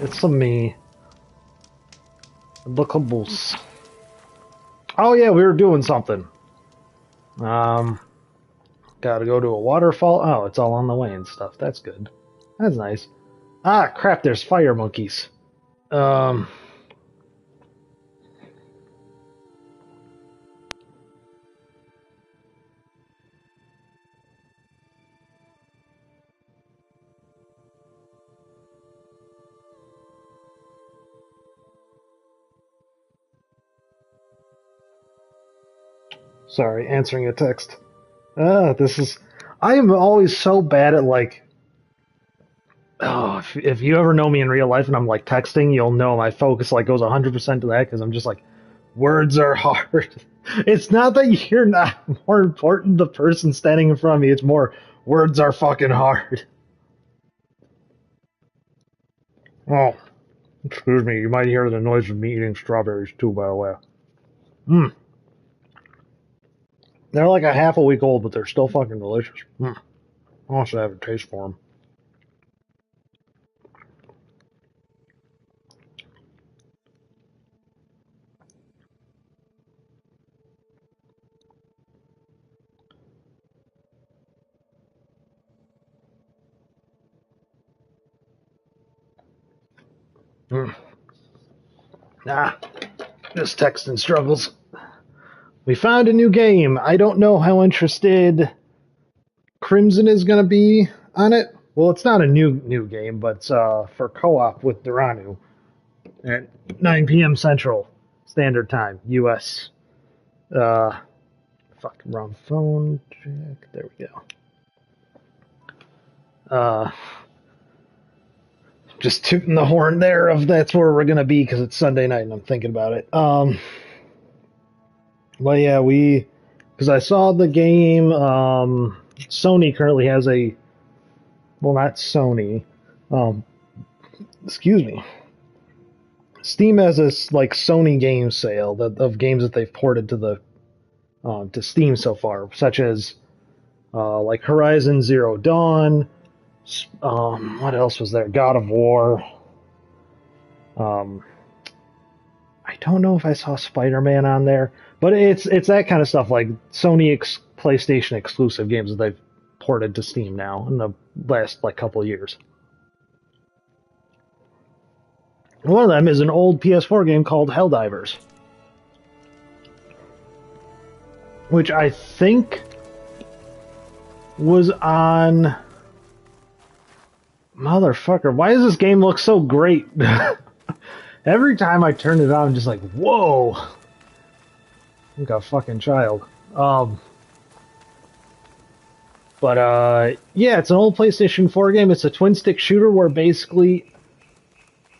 It's a me. The caboose. Oh yeah, we were doing something. Gotta go to a waterfall. Oh, it's all on the way and stuff. That's good. That's nice. Ah, crap, there's fire monkeys. Sorry, answering a text. I am always so bad at, like, oh, if you ever know me in real life and I'm, like, texting, you'll know my focus, like, goes 100% to that, because I'm just like, words are hard. It's not that you're not more important, the person standing in front of me, it's more, words are fucking hard. Oh, excuse me, you might hear the noise of me eating strawberries, too, by the way. Mmm. They're like a half a week old, but they're still fucking delicious. I also have a taste for them. This texting struggles. We found a new game. I don't know how interested Crimson is going to be on it. Well, it's not a new game, but it's for co-op with Duranu at 9 p.m. Central Standard Time, U.S. Wrong phone. Check. There we go. Just tooting the horn there of that's where we're going to be because it's Sunday night and I'm thinking about it. Well, yeah, because I saw the game, Sony currently has not Sony, excuse me. Steam has this, like, Sony game sale of games that they've ported to to Steam so far, such as, like Horizon Zero Dawn, what else was there? God of War. I don't know if I saw Spider-Man on there, but it's that kind of stuff, like Sony PlayStation exclusive games that they've ported to Steam now in the last, like, couple of years. One of them is an old PS4 game called Helldivers, which I think was on... Motherfucker, why does this game look so great? Every time I turn it on, I'm just like, whoa! I'm like a fucking child. Yeah, it's an old PlayStation 4 game. It's a twin-stick shooter where basically...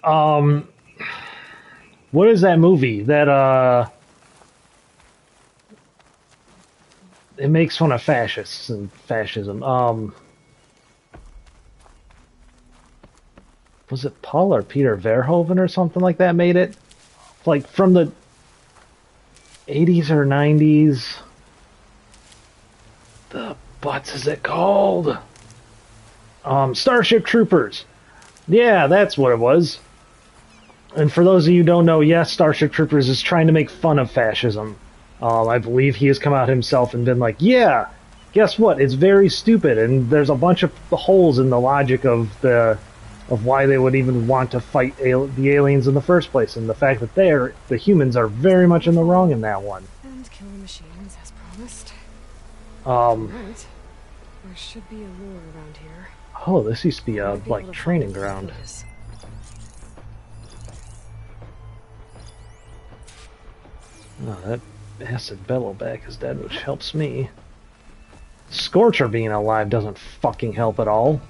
what is that movie? That, it makes fun of fascists and fascism. Was it Paul or Peter Verhoeven or something like that made it? Like, from the 80s or 90s. What is it called? Starship Troopers. Yeah, that's what it was. And for those of you who don't know, yes, Starship Troopers is trying to make fun of fascism. I believe he has come out himself and been like, yeah, guess what? It's very stupid, and there's a bunch of holes in the logic of why they would even want to fight the aliens in the first place, and the fact that the humans are very much in the wrong in that one. And kill the machines as promised. Right. There should be a lure around here. Oh, this used to be a, like, training ground. Oh, that acid bellowback is dead, which helps me. Scorcher being alive doesn't fucking help at all.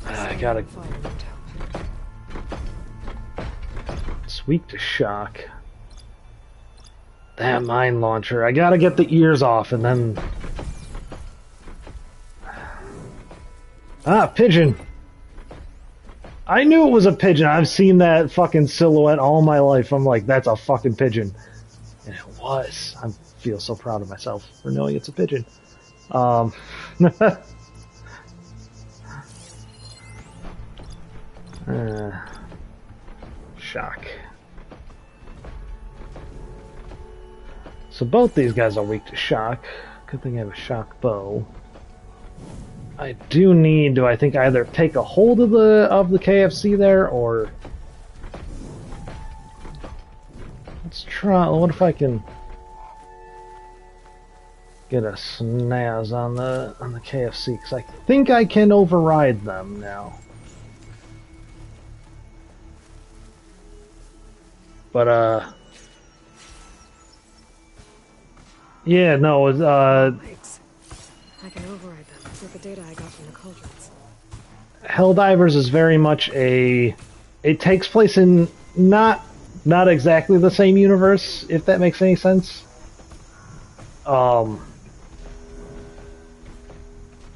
I gotta... It's weak to shock. That mine launcher. I gotta get the ears off and then... Ah, pigeon! I knew it was a pigeon. I've seen that fucking silhouette all my life. I'm like, that's a fucking pigeon. And it was. I feel so proud of myself for knowing it's a pigeon. Shock. So both these guys are weak to shock. Good thing I have a shock bow. I do need to, I think, either take a hold of the KFC there, or let's try. What if I can get a snaz on the KFC? Because I think I can override them now. But yeah, no, Thanks. I can override them with the data I got from the cauldrons. Helldivers is very much a... It takes place in not exactly the same universe, if that makes any sense. But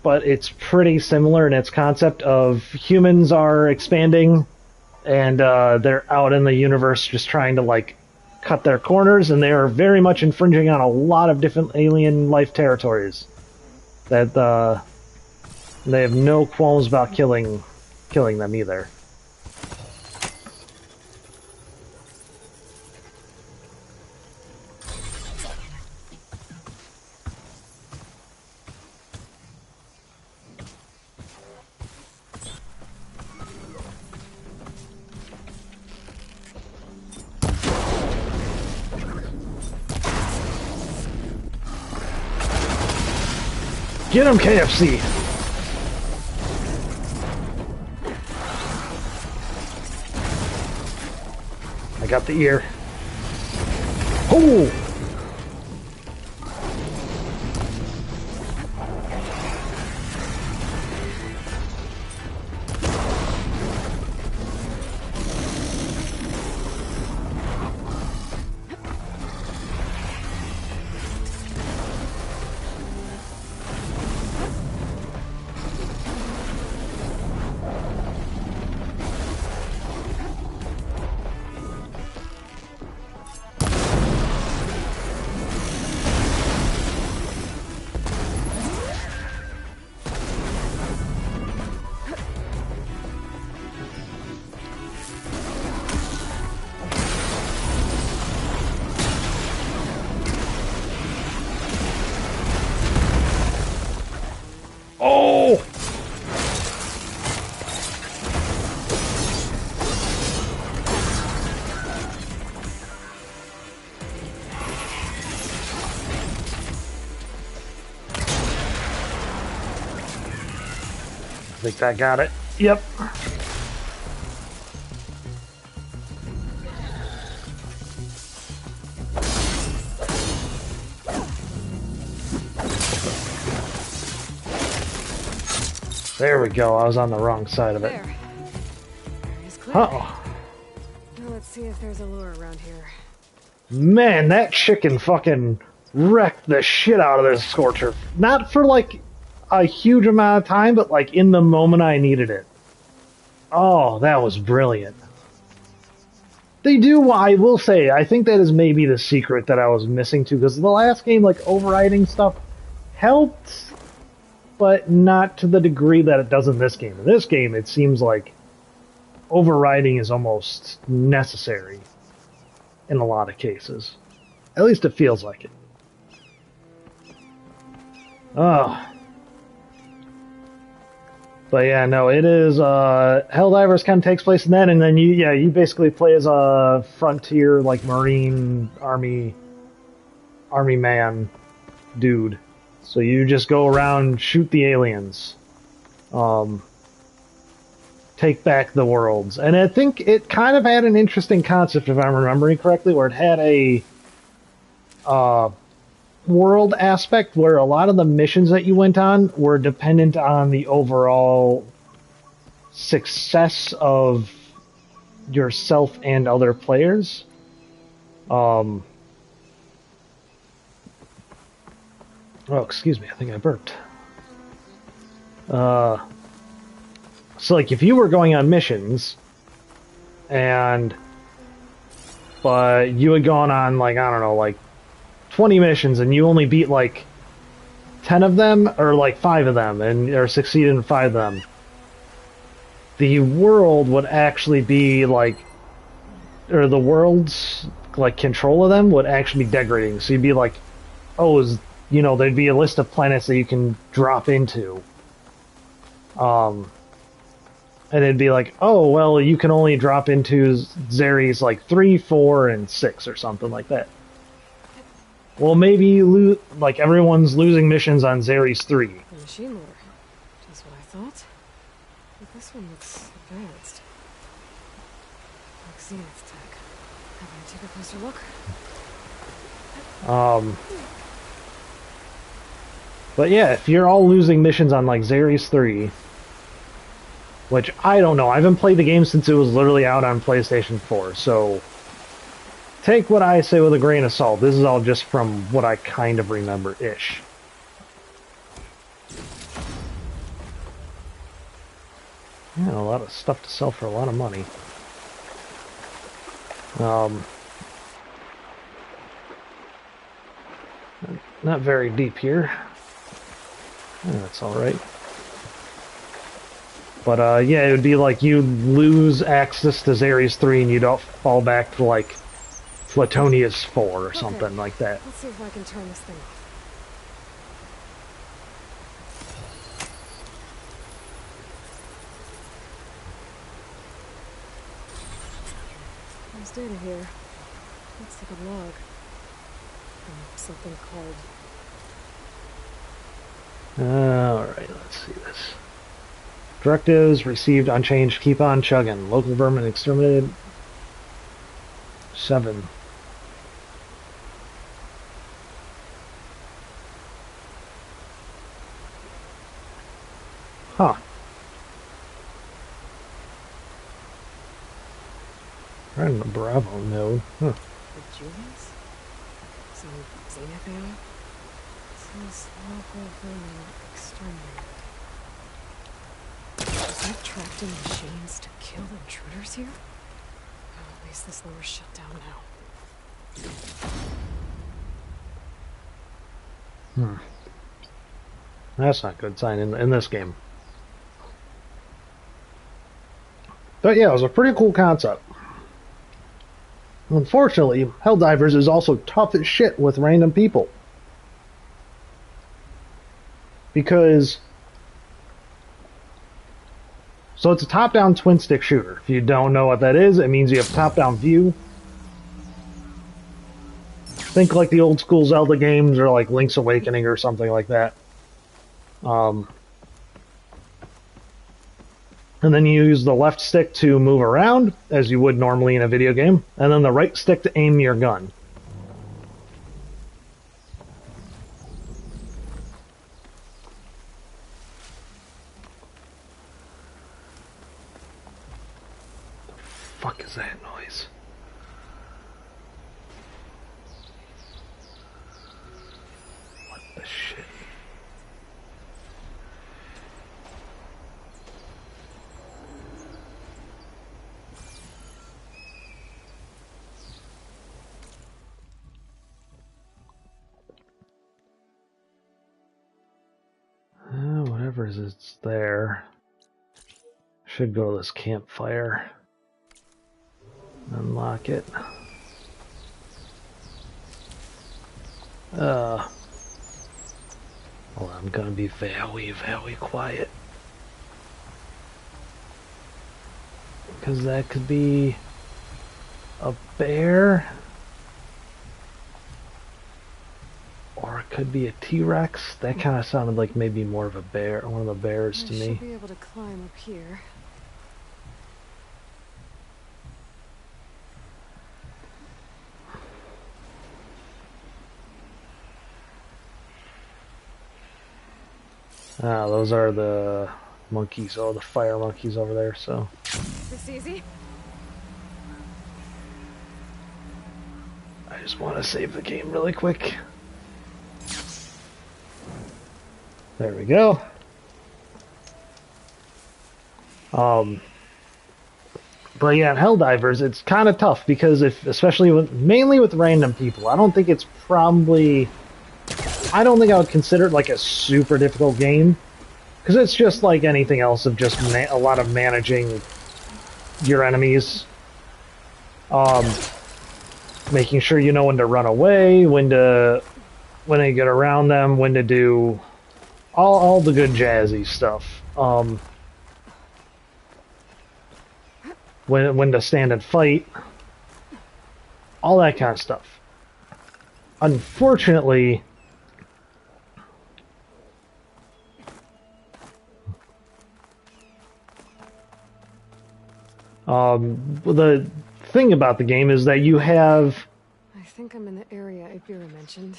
it's pretty similar in its concept of humans are expanding, and they're out in the universe just trying to, like, cut their corners, and they are very much infringing on a lot of different alien life territories. That they have no qualms about killing them either. Get him, KFC! I got the ear. Oh! Oh! I think that got it. Yep. There we go. I was on the wrong side of it. There. Area's clear. Uh-oh. Now let's see if there's a lure around here. Man, that chicken fucking wrecked the shit out of this Scorcher. Not for, like, a huge amount of time, but, like, in the moment I needed it. Oh, that was brilliant. They do, I will say, I think that is maybe the secret that I was missing too, because the last game, like, overriding stuff helped, but not to the degree that it does in this game. In this game, it seems like overriding is almost necessary in a lot of cases. At least it feels like it. Oh. But yeah, no, it is, Helldivers kind of takes place in that, and then you basically play as a frontier, like, Marine, Army man dude. So you just go around, shoot the aliens, take back the worlds. And I think it kind of had an interesting concept, if I'm remembering correctly, where it had a world aspect where a lot of the missions that you went on were dependent on the overall success of yourself and other players. Oh, excuse me, I think I burped. So, like, if you were going on missions, but you had gone on, like, I don't know, like, 20 missions, and you only beat, like, 10 of them, or, like, 5 of them, or succeeded in 5 of them, the world would actually be like, or the world's like control of them would actually be degrading. So you'd be like, oh, you know, there'd be a list of planets that you can drop into. And it'd be like, oh, well, you can only drop into Zeres like 3, 4, and 6 or something like that. Well, maybe like everyone's losing missions on Zeres 3. A machine motor. Just what I thought. But this one looks advanced. Like Zenith tech. Have I take a closer look? But yeah, if you're all losing missions on like Zeres 3, which I don't know, I haven't played the game since it was literally out on PlayStation 4, so take what I say with a grain of salt. This is all just from what I kind of remember-ish. Yeah, a lot of stuff to sell for a lot of money. Not very deep here. Yeah, that's alright. But yeah, it would be like you lose access to Zeres 3 and you don't fall back to like Platonius 4 or something like that. Let's see if I can turn this thing off. There's data here. Looks like a log. Something called... Alright, let's see this. Directives received unchanged. Keep on chugging. Local vermin exterminated. 7. Huh. Right in the Bravo node. Huh. The Julians? Some Zenith AI? It says local vermin exterminated. Is that trapped in machines to kill intruders here? Oh, at least this lower's shut down now. That's not a good sign in this game. But yeah, it was a pretty cool concept. Unfortunately, Helldivers is also tough as shit with random people. Because... So it's a top-down twin-stick shooter. If you don't know what that is, it means you have top-down view. Think like the old-school Zelda games or like Link's Awakening or something like that. And then you use the left stick to move around, as you would normally in a video game, and then the right stick to aim your gun. The fuck is that noise? What the shit? Whatever is there. Should go to this campfire. Unlock it. Well, I'm gonna be very, very quiet. Because that could be a bear. Or it could be a T-Rex. That kind of sounded like maybe more of a bear, one of the bears to me. I should be able to climb up here. Ah, those are the monkeys. Oh, the fire monkeys over there, so. Is this easy? I just want to save the game really quick. There we go. But yeah, in Helldivers, it's kind of tough because especially mainly with random people, I don't think it's probably, I don't think I would consider it like a super difficult game. Because it's just like anything else of just a lot of managing your enemies. Making sure you know when to run away, when to get around them, when to do all the good jazzy stuff. When to stand and fight, all that kind of stuff. Unfortunately, the thing about the game is that you have... I think I'm in the area Ibira mentioned.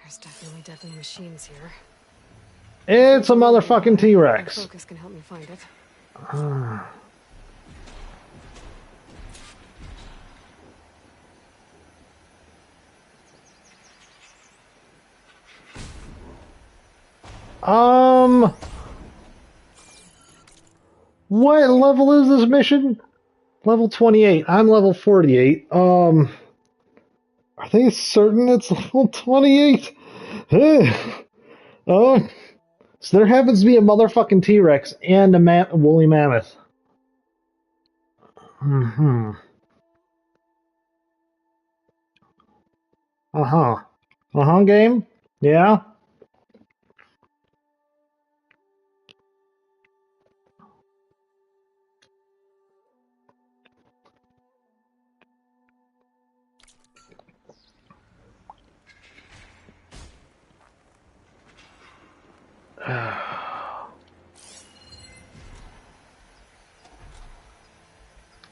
There's definitely deadly machines here. It's a motherfucking T-Rex. Focus can help me find it. What level is this mission? Level 28. I'm level 48. Are they certain it's level 28? So there happens to be a motherfucking T-Rex and a woolly mammoth. Uh-huh. Uh-huh, game? Yeah?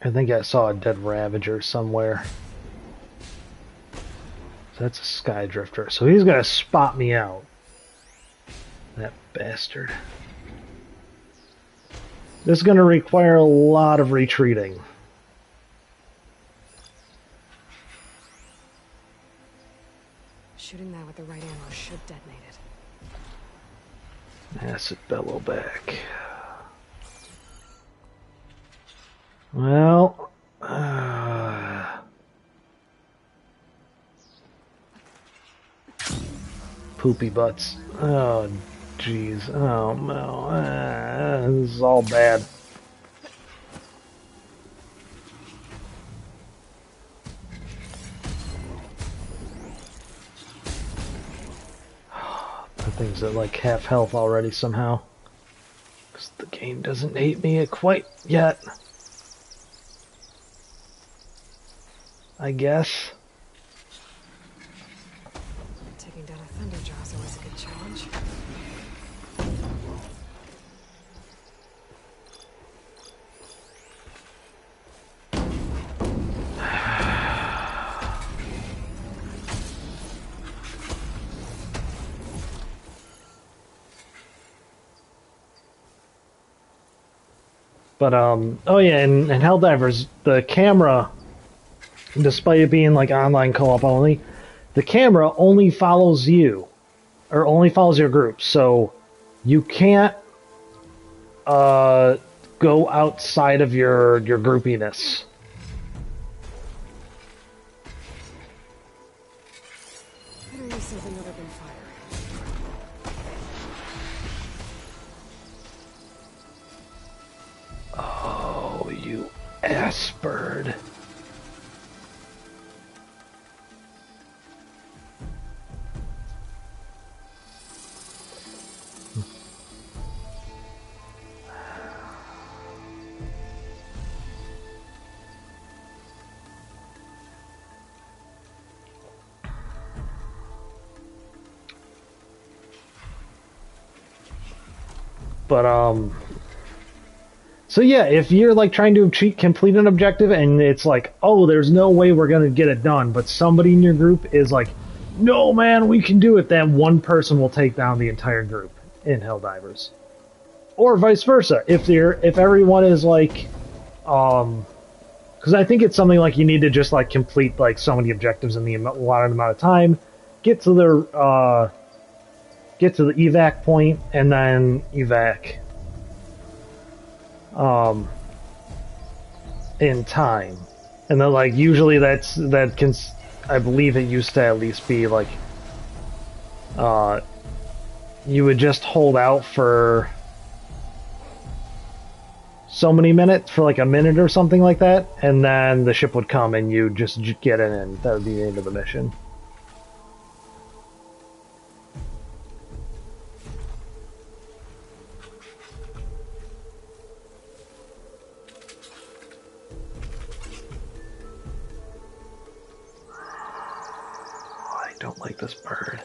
I think I saw a dead Ravager somewhere. So that's a Sky Drifter. So he's gonna spot me out. That bastard. This is gonna require a lot of retreating. Shooting that with the right ammo should detonate it. Acid bellow back. Well, poopy butts. Oh, jeez. Oh no. This is all bad. That thing's at like half health already somehow. Because the game doesn't hate me quite yet. I guess. Taking down a Thunderjaw is always a good challenge. But oh yeah, in Helldivers, the camera, despite it being like online co-op only, the camera only follows you, or only follows your group. So you can't go outside of your groupiness. Better use something other than fire. Oh, you ass bird. But so yeah, if you're like trying to complete an objective and it's like, oh, there's no way we're gonna get it done, but somebody in your group is like, no man, we can do it, then one person will take down the entire group in Helldivers. Or vice versa. If everyone is like, because I think it's something like you need to just like complete like so many objectives in the allotted amount of time, get to the evac point, and then evac in time. And then like usually I believe it used to at least be like you would just hold out for so many minutes, for like a minute or something like that, and then the ship would come and you just get in and that would be the end of the mission. I don't like this bird.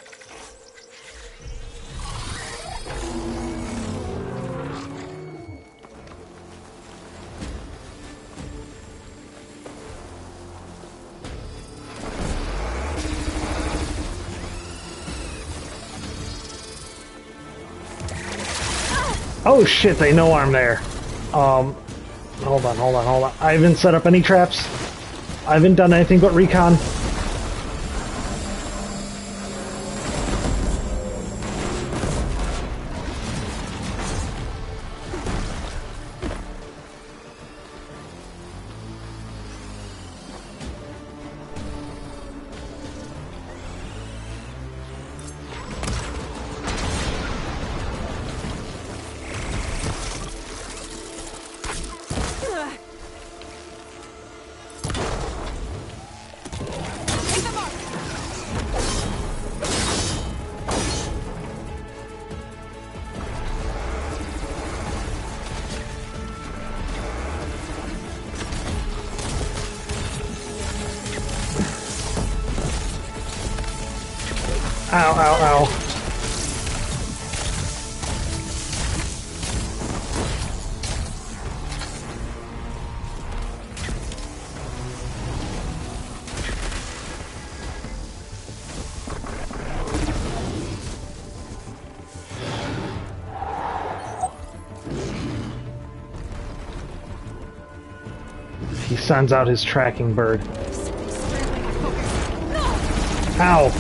Oh shit, they know I'm there. Hold on. I haven't set up any traps. I haven't done anything but recon. Ow. He sends out his tracking bird. Ow!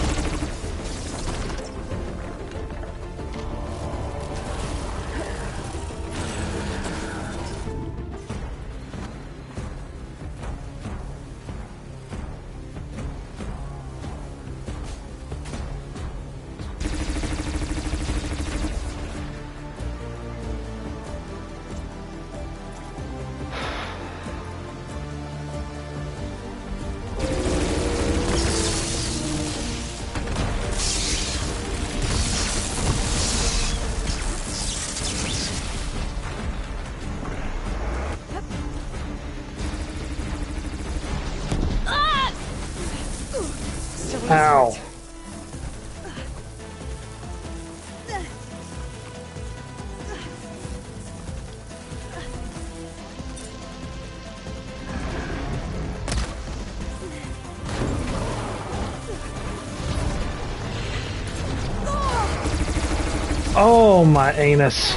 Ow. Oh, my anus.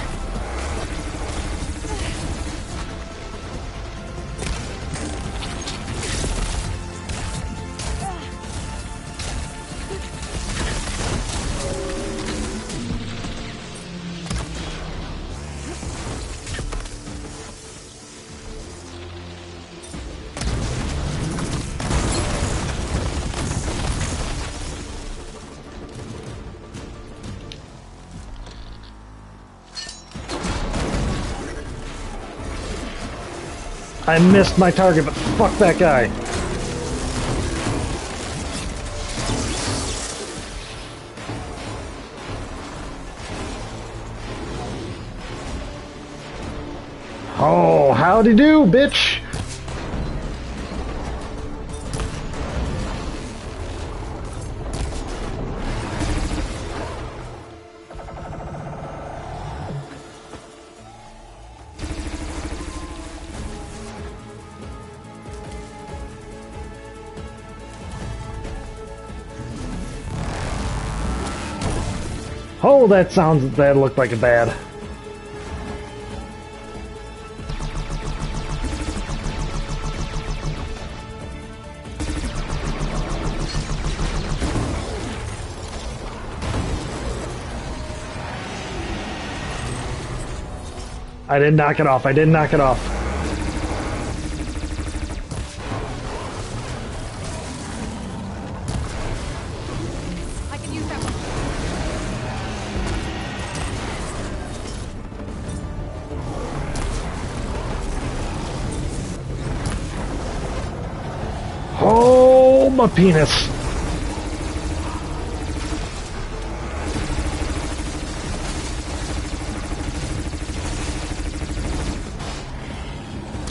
I missed my target, but fuck that guy. Oh, howdy do, bitch! Oh, that looked like a bad. I didn't knock it off. I didn't knock it off. I can use that one. My penis.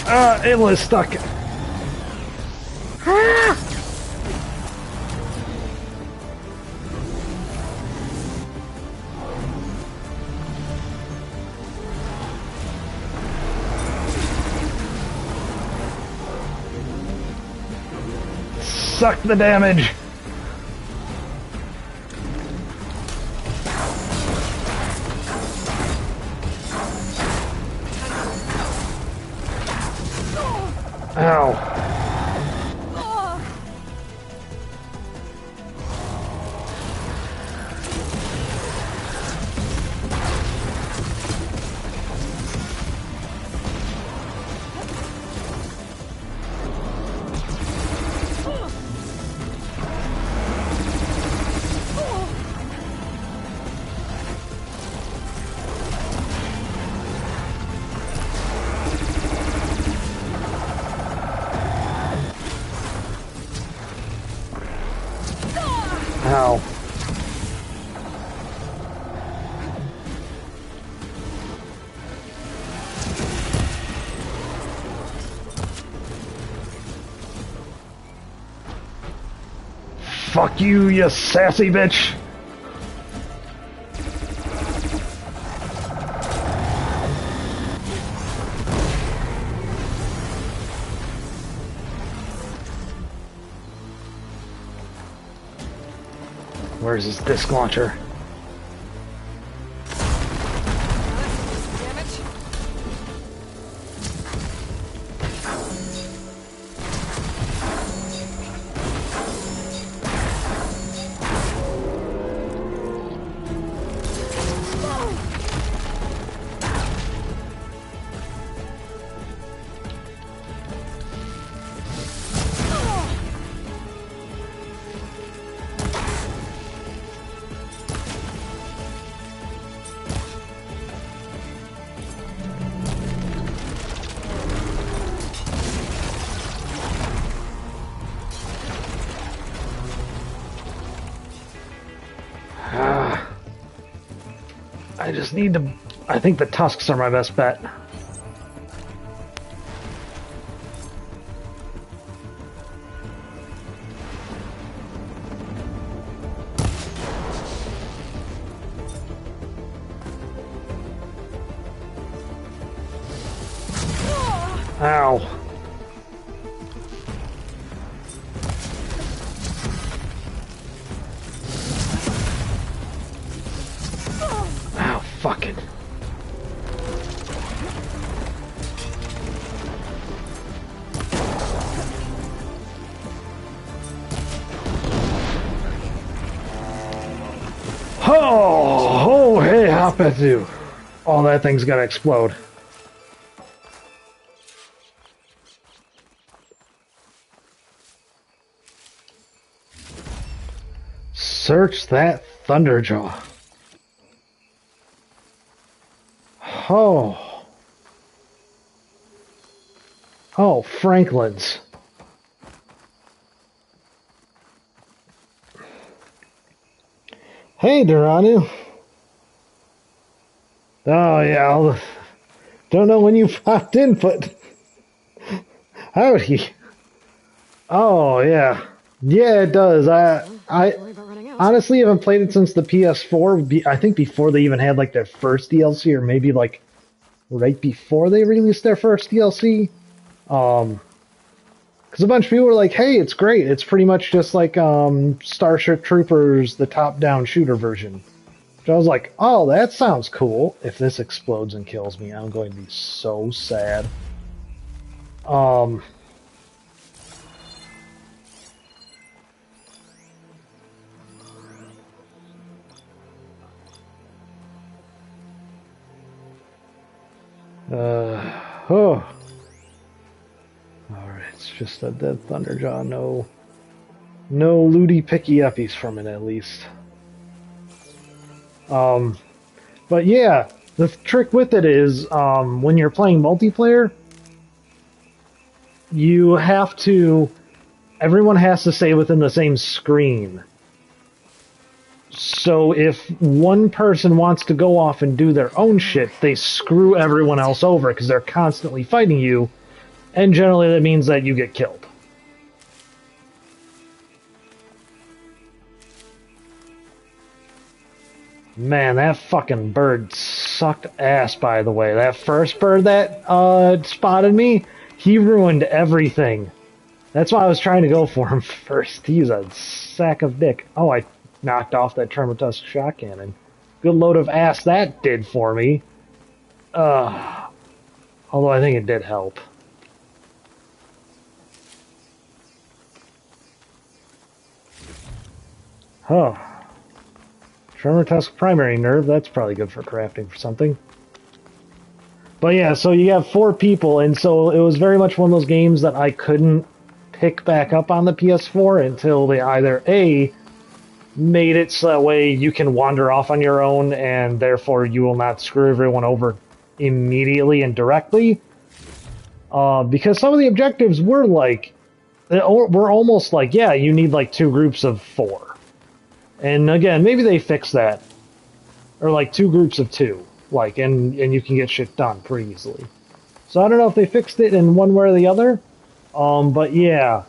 Ayla is stuck. Ah! Suck the damage. Ow. Ow. Fuck you, you sassy bitch. Where's his disc launcher? Damage. I just need to... I think the tusks are my best bet. Ow. Ow, fuck it. Oh, hey, Hapetsu. Oh, that thing's gonna explode. Search that Thunderjaw. Oh. Oh, Franklin's. Hey, Duranu. Oh, yeah. Don't know when you popped in, but... Howdy. Oh, yeah. Yeah, it does. I honestly haven't played it since the PS4. I think before they even had like their first DLC, or maybe like right before they released their first DLC. Because a bunch of people were like, "Hey, it's great. It's pretty much just like Starship Troopers, the top-down shooter version." So I was like, "Oh, that sounds cool. If this explodes and kills me, I'm going to be so sad." Oh. Alright, it's just a dead Thunderjaw. No looty picky uppies from it, at least. But yeah, the trick with it is, when you're playing multiplayer, you have to everyone has to stay within the same screen. So if one person wants to go off and do their own shit, they screw everyone else over because they're constantly fighting you, and generally that means that you get killed. Man, that fucking bird sucked ass, by the way. That first bird that spotted me, he ruined everything. That's why I was trying to go for him first. He's a sack of dick. Oh, I knocked off that Termitusk shot cannon. Good load of ass that did for me. Although I think it did help. Huh. Termitusk primary nerve, that's probably good for crafting for something. But yeah, so you have 4 people, and so it was very much one of those games that I couldn't pick back up on the PS4 until they either A, made it so that way you can wander off on your own and therefore you will not screw everyone over immediately and directly. Because some of the objectives were like, were almost like, yeah, you need like 2 groups of 4. And again, maybe they fixed that. Or like 2 groups of 2. Like, and you can get shit done pretty easily. So I don't know if they fixed it in one way or the other. But yeah,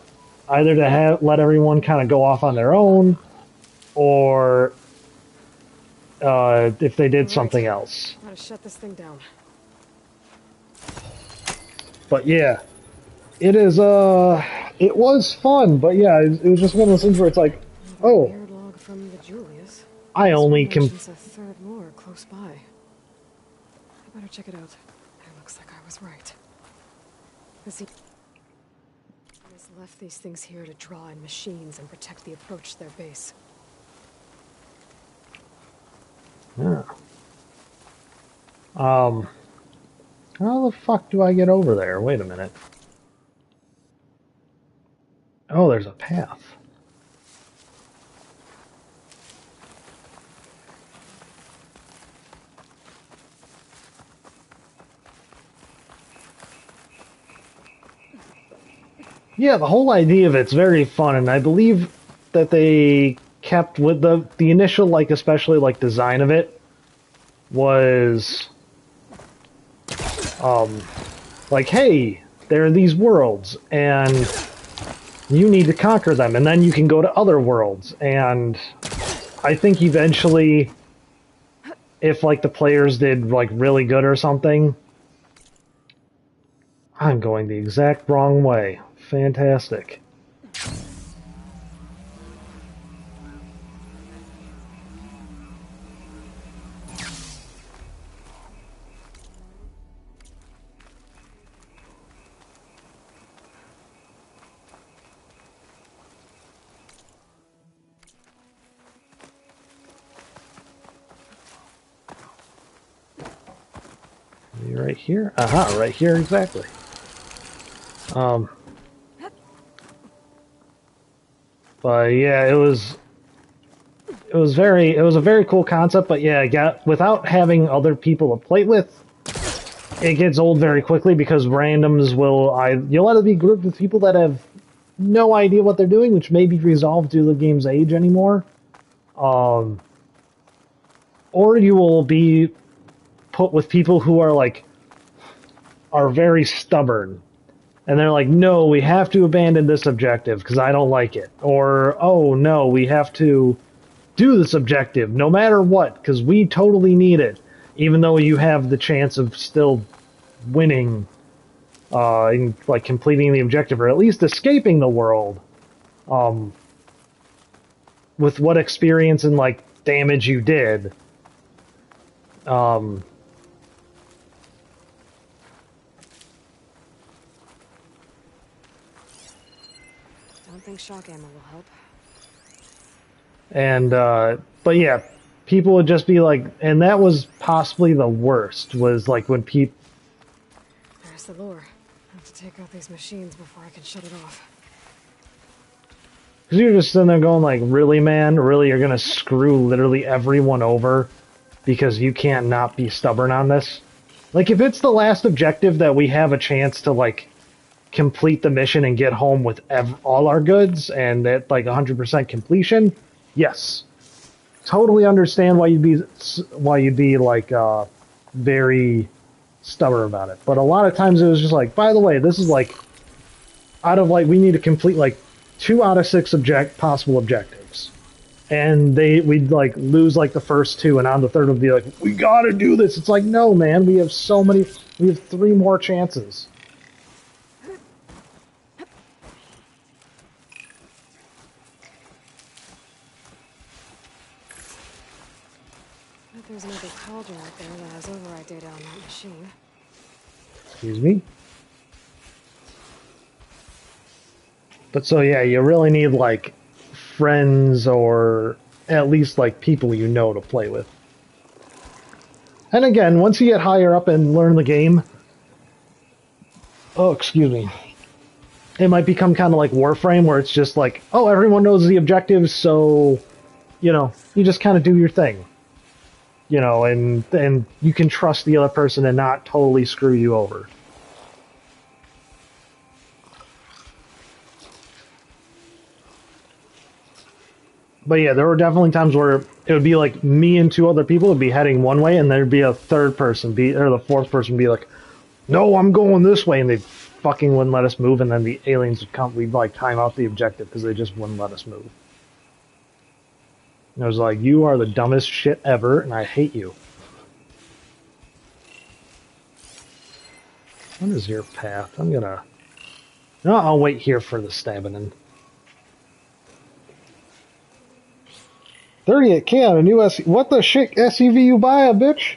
either to let everyone kind of go off on their own, or if they did something else. Gotta shut this thing down. But yeah, it is. It was fun, but yeah, it was just one of those things where it's like, oh, Weird log from the Julius. I only can. A third more close by. I better check it out. It looks like I was right. Has left these things here to draw in machines and protect the approach to their base. Yeah. How the fuck do I get over there? Wait a minute. Oh, there's a path. Yeah, the whole idea of it's very fun, and I believe that they kept with the initial, like, especially, like, design of it was, like, hey, there are these worlds, and you need to conquer them, and then you can go to other worlds, and I think eventually, if, like, the players did, like, really good or something, I'm going the exact wrong way. Fantastic. Right here? Aha, right here exactly. But yeah, it was a very cool concept, but yeah, without having other people to play with, it gets old very quickly because randoms you'll either be grouped with people that have no idea what they're doing, which may be resolved due to the game's age anymore, or you will be put with people who are very stubborn. And they're like, no, we have to abandon this objective because I don't like it. Or, oh, no, we have to do this objective no matter what because we totally need it. Even though you have the chance of still winning, and, like, completing the objective or at least escaping the world. With what experience and, like, damage you did. I think shock ammo will help. And, but yeah, people would just be like, and that was possibly the worst, was like when people... There's the lure. I have to take out these machines before I can shut it off. Because you're just sitting there going like, really, man? Really, you're gonna screw literally everyone over because you can't not be stubborn on this? Like, if it's the last objective that we have a chance to, like, complete the mission and get home with all our goods and at like 100% completion, yes, totally understand why you'd be like very stubborn about it. But a lot of times it was just like, by the way, this is like out of like we need to complete like 2 out of 6 possible objectives, and we'd like lose like the first 2, and on the third would be like, we gotta do this. It's like, no, man, we have 3 more chances. There's another cauldron out there that has override data on that machine. Excuse me? But so yeah, you really need like friends or at least like people you know to play with. And again, once you get higher up and learn the game, oh, excuse me, it might become kind of like Warframe where it's just like, oh, everyone knows the objectives, so, you know, you just kind of do your thing. You know, and you can trust the other person and not totally screw you over. But yeah, there were definitely times where it would be like me and 2 other people would be heading one way, and there'd be a third person, or the fourth person be like, no, I'm going this way, and they fucking wouldn't let us move, and then the aliens would come, we'd like time out the objective because they just wouldn't let us move. And I was like, you are the dumbest shit ever, and I hate you. What is your path? No, I'll wait here for the stabbing in. 38K on a new SUV. What the shit SUV you buy, a bitch?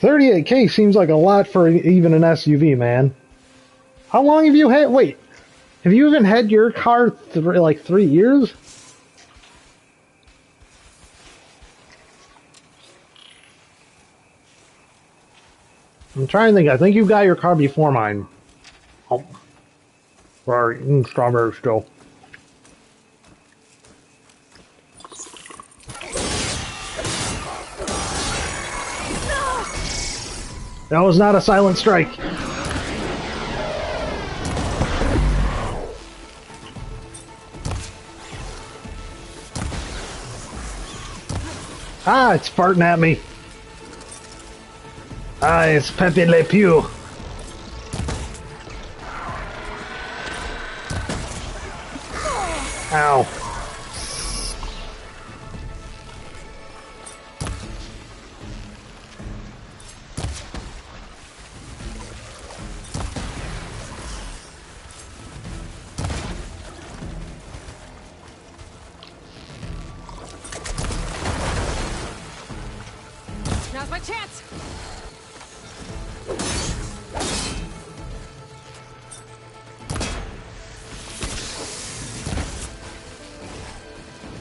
38K seems like a lot for even an SUV, man. How long have you had? Wait, have you even had your car like 3 years? I'm trying to think. I think you got your car before mine. Oh, sorry, strawberry still. That was not a silent strike. Ah, it's farting at me. Ah, it's Pepe Le Pew. Ow. Now's my chance!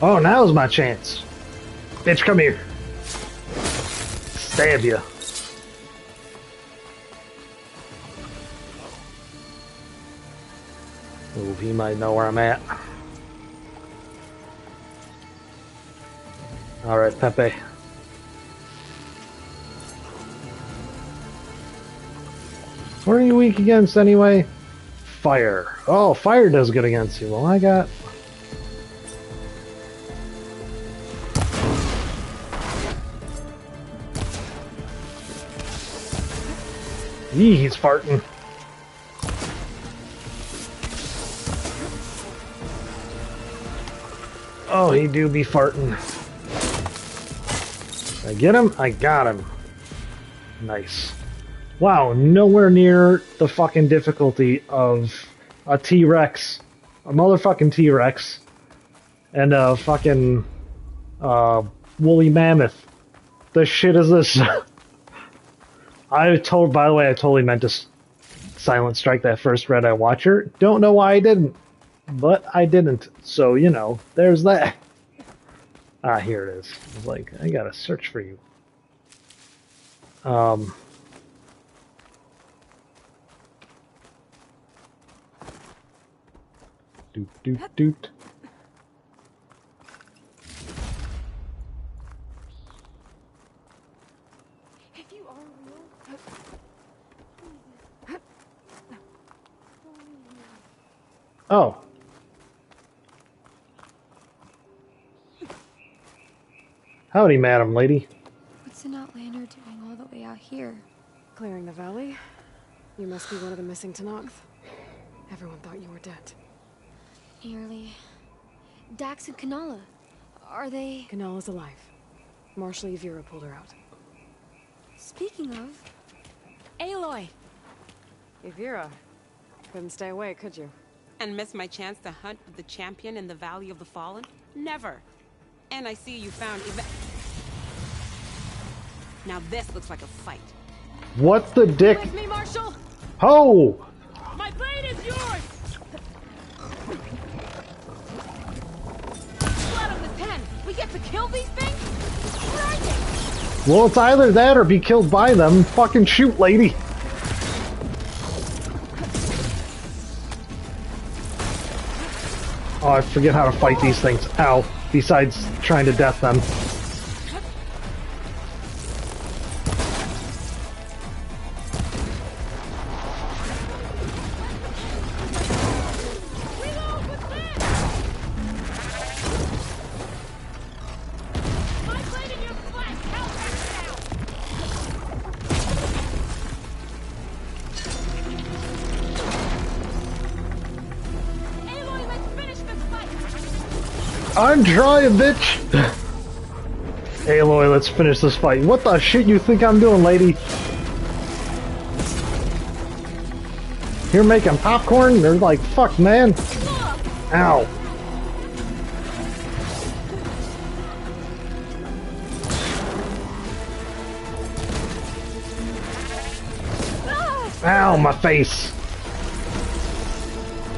Oh, now's my chance. Bitch, come here. Stab you. Ooh, he might know where I'm at. Alright, Pepe. What are you weak against anyway? Fire. Oh, fire does good against you. Well, I got... Yee, he's farting. Oh, he do be farting. Did I get him? I got him. Nice. Wow, nowhere near the fucking difficulty of a T-Rex. A motherfucking T-Rex. And a fucking... woolly mammoth. The shit is this? By the way, I totally meant to silent strike that first Red Eye Watcher. Don't know why I didn't. But I didn't. So, you know, there's that. Ah, here it is. I was like, I gotta search for you. Doot, doot, doot. If you are real, Oh. Howdy, madam lady. What's an outlander doing all the way out here? Clearing the valley? You must be one of the missing Tenakth. Everyone thought you were dead. Nearly. Dax and Kanala. Are they... Kanala's alive. Marshal Yvira pulled her out. Speaking of... Aloy! Yvira. Couldn't stay away, could you? And miss my chance to hunt with the champion in the Valley of the Fallen? Never. And I see you found Now this looks like a fight. What the dick? With me, Marshal? Ho! My blade is yours! Blood of the Ten! We get to kill these things? Where are they? Well, it's either that or be killed by them. Fucking shoot, lady. Oh, I forget how to fight these things. Ow. Besides trying to death them. I'm trying, bitch! Aloy, let's finish this fight. What the shit you think I'm doing, lady? You're making popcorn? They're like, fuck, man. Ow. Ow, my face.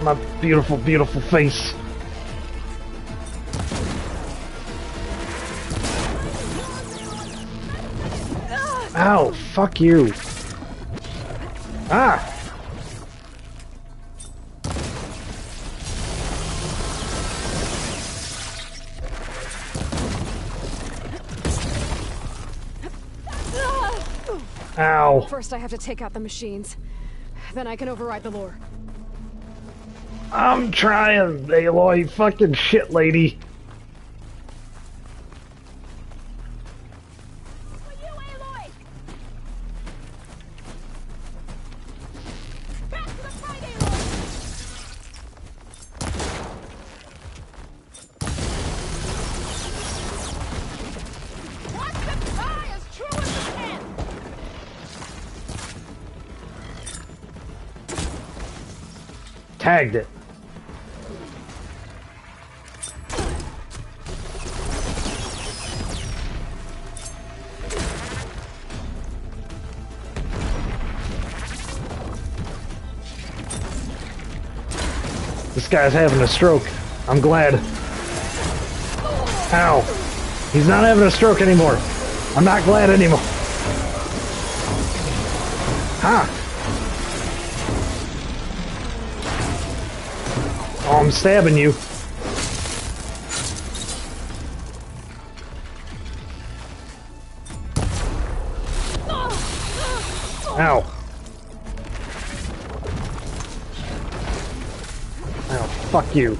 My beautiful, beautiful face. Ow, fuck you. Ah! Ow. First I have to take out the machines. Then I can override the lore. I'm trying, Aloy. Fucking shit, lady. Tagged it. This guy's having a stroke. I'm glad. Ow. He's not having a stroke anymore. I'm not glad anymore. Ha! Oh, I'm stabbing you. Ow. Ow, fuck you.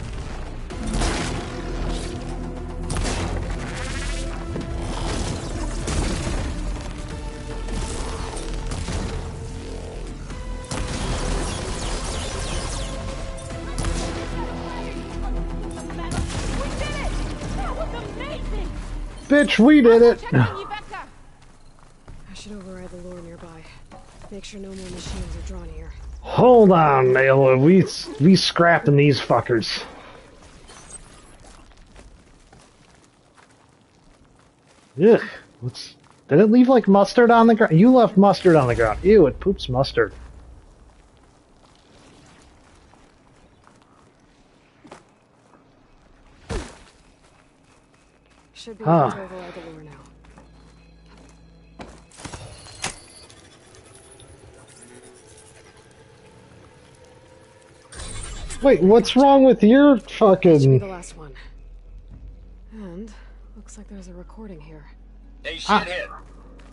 Bitch, we did it! I should override the lore nearby. Make sure no more machines are drawn here. Hold on, Ayla. We scrapping these fuckers. Ugh. Did it leave like mustard on the ground? You left mustard on the ground. Ew, it poops mustard. Should be able to override the lore now. Wait, what's wrong with your Should be fucking... the last one. And looks like there's a recording here. Hey, shithead.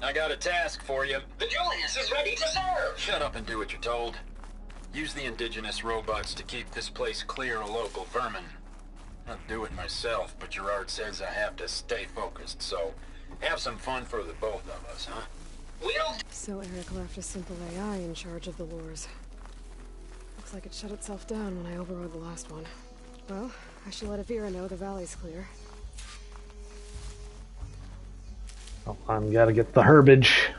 I got a task for you. The Julius is ready to serve. Shut up and do what you're told. Use the indigenous robots to keep this place clear of local vermin. I'll do it myself, but Gerard says I have to stay focused, so have some fun for the both of us, huh? So Eric left a simple AI in charge of the wars. Looks like it shut itself down when I overrode the last one. Well, I should let Avira know the valley's clear. Oh, I'm gotta get the herbage.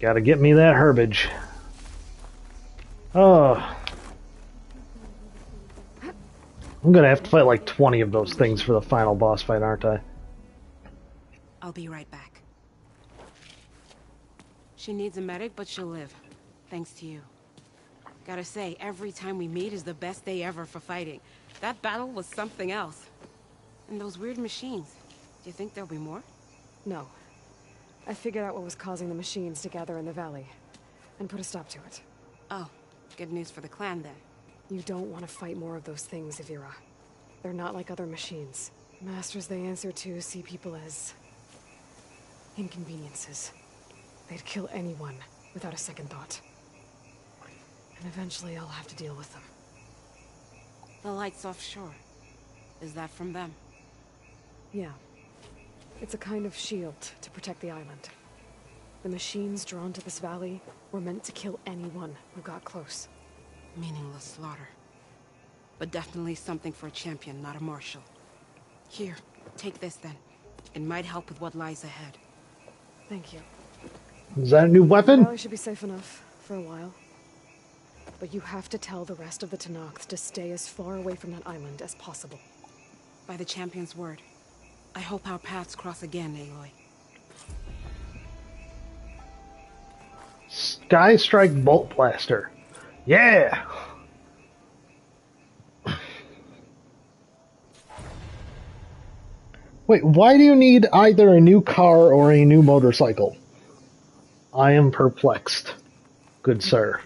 Gotta get me that herbage. Oh. I'm gonna have to fight like 20 of those things for the final boss fight, aren't I? I'll be right back. She needs a medic, but she'll live. Thanks to you. Gotta say, every time we meet is the best day ever for fighting. That battle was something else. And those weird machines. Do you think there'll be more? No. I figured out what was causing the machines to gather in the valley, and put a stop to it. Oh, good news for the clan then. You don't want to fight more of those things, Avira. They're not like other machines. Masters they answer to see people as inconveniences. They'd kill anyone without a second thought. And eventually I'll have to deal with them. The lights offshore. Is that from them? Yeah. It's a kind of shield to protect the island. The machines drawn to this valley were meant to kill anyone who got close. Meaningless slaughter. But definitely something for a champion, not a marshal. Here, take this then. It might help with what lies ahead. Thank you. Is that a new The weapon? valley should be safe enough for a while. But you have to tell the rest of the Tenakth to stay as far away from that island as possible. By the champion's word. I hope our paths cross again, Aloy. Sky Strike Bolt Blaster. Yeah! Wait, why do you need either a new car or a new motorcycle? I am perplexed, good sir.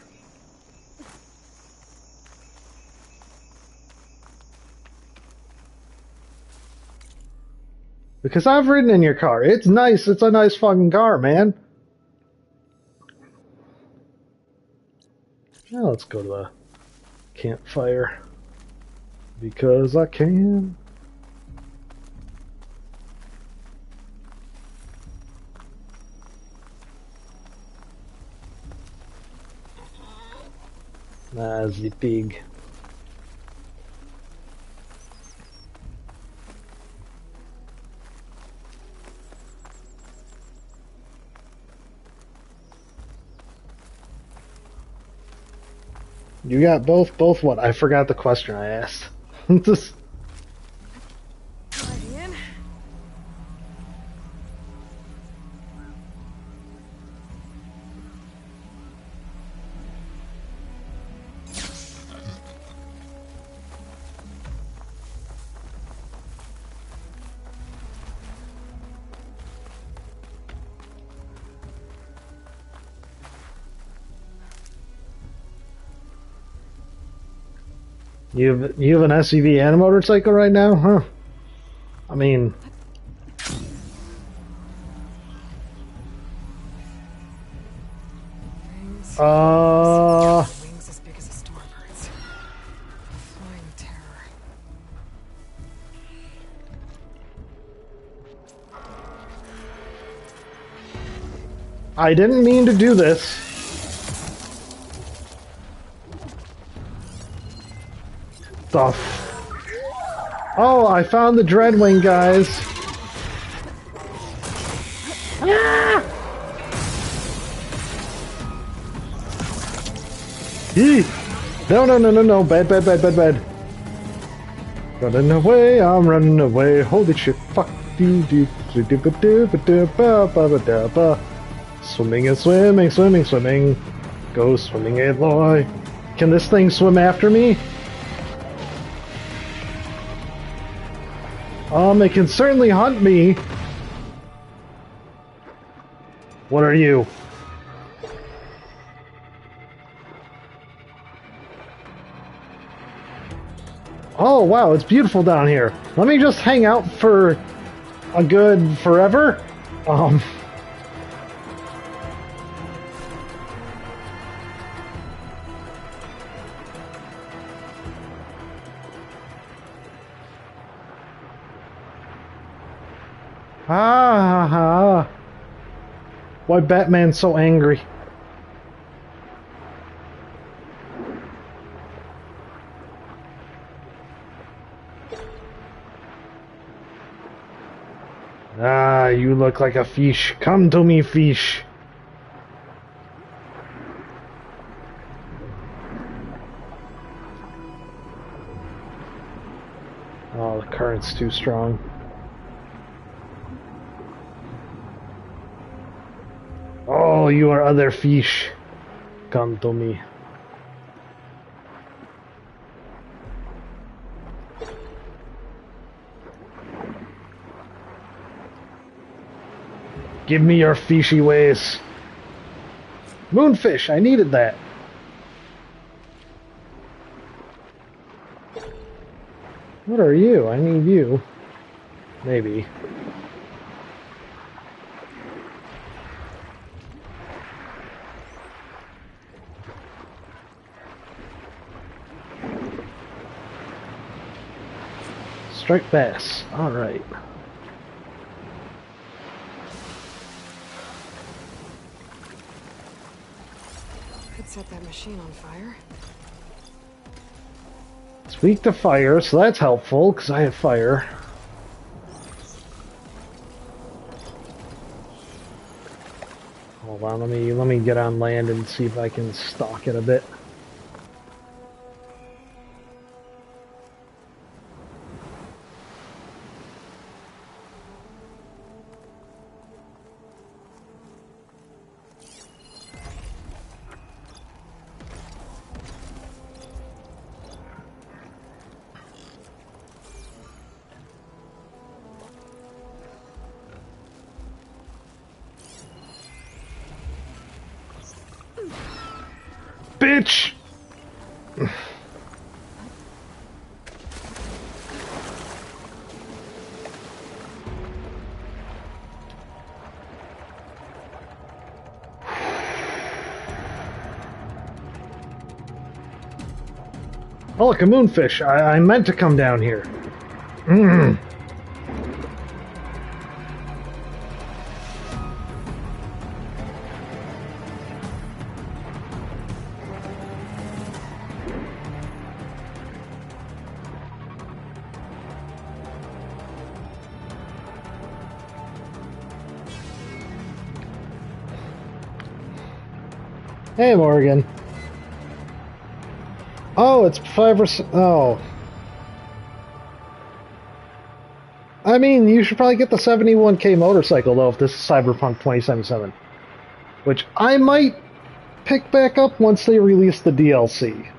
Because I've ridden in your car. It's nice. It's a nice fucking car, man. Now let's go to the campfire. Because I can. That's the pig. You got both what? I forgot the question I asked. Just Right in. you have an SUV and a motorcycle right now, huh? I mean, Wings. uh, Wings as big as a stormbird's. Flying terror. I didn't mean to do this. The oh, I found the Dreadwing, guys. Ah! Yee! No, bad. Running away, I'm running away. Holy shit, fuck you, Swimming and swimming. Go swimming, Aloy. Can this thing swim after me? It can certainly hunt me. What are you? Oh, wow, it's beautiful down here. Let me just hang out for a good forever. Ah, ha. Why Batman's so angry? Ah, you look like a fish. Come to me, fish. Oh, the current's too strong. Oh, you are other fish. Come to me. Give me your fishy ways. Moonfish, I needed that. What are you? I need you. Maybe. Striped bass. Alright. Could set that machine on fire. It's weak to fire, so that's helpful, because I have fire. Hold on, let me get on land and see if I can stalk it a bit. Bitch! Oh, look, a moonfish. I meant to come down here. Hey, Morgan. Oh, it's 5%. Oh. I mean, you should probably get the 71K motorcycle, though, if this is Cyberpunk 2077. Which I might pick back up once they release the DLC.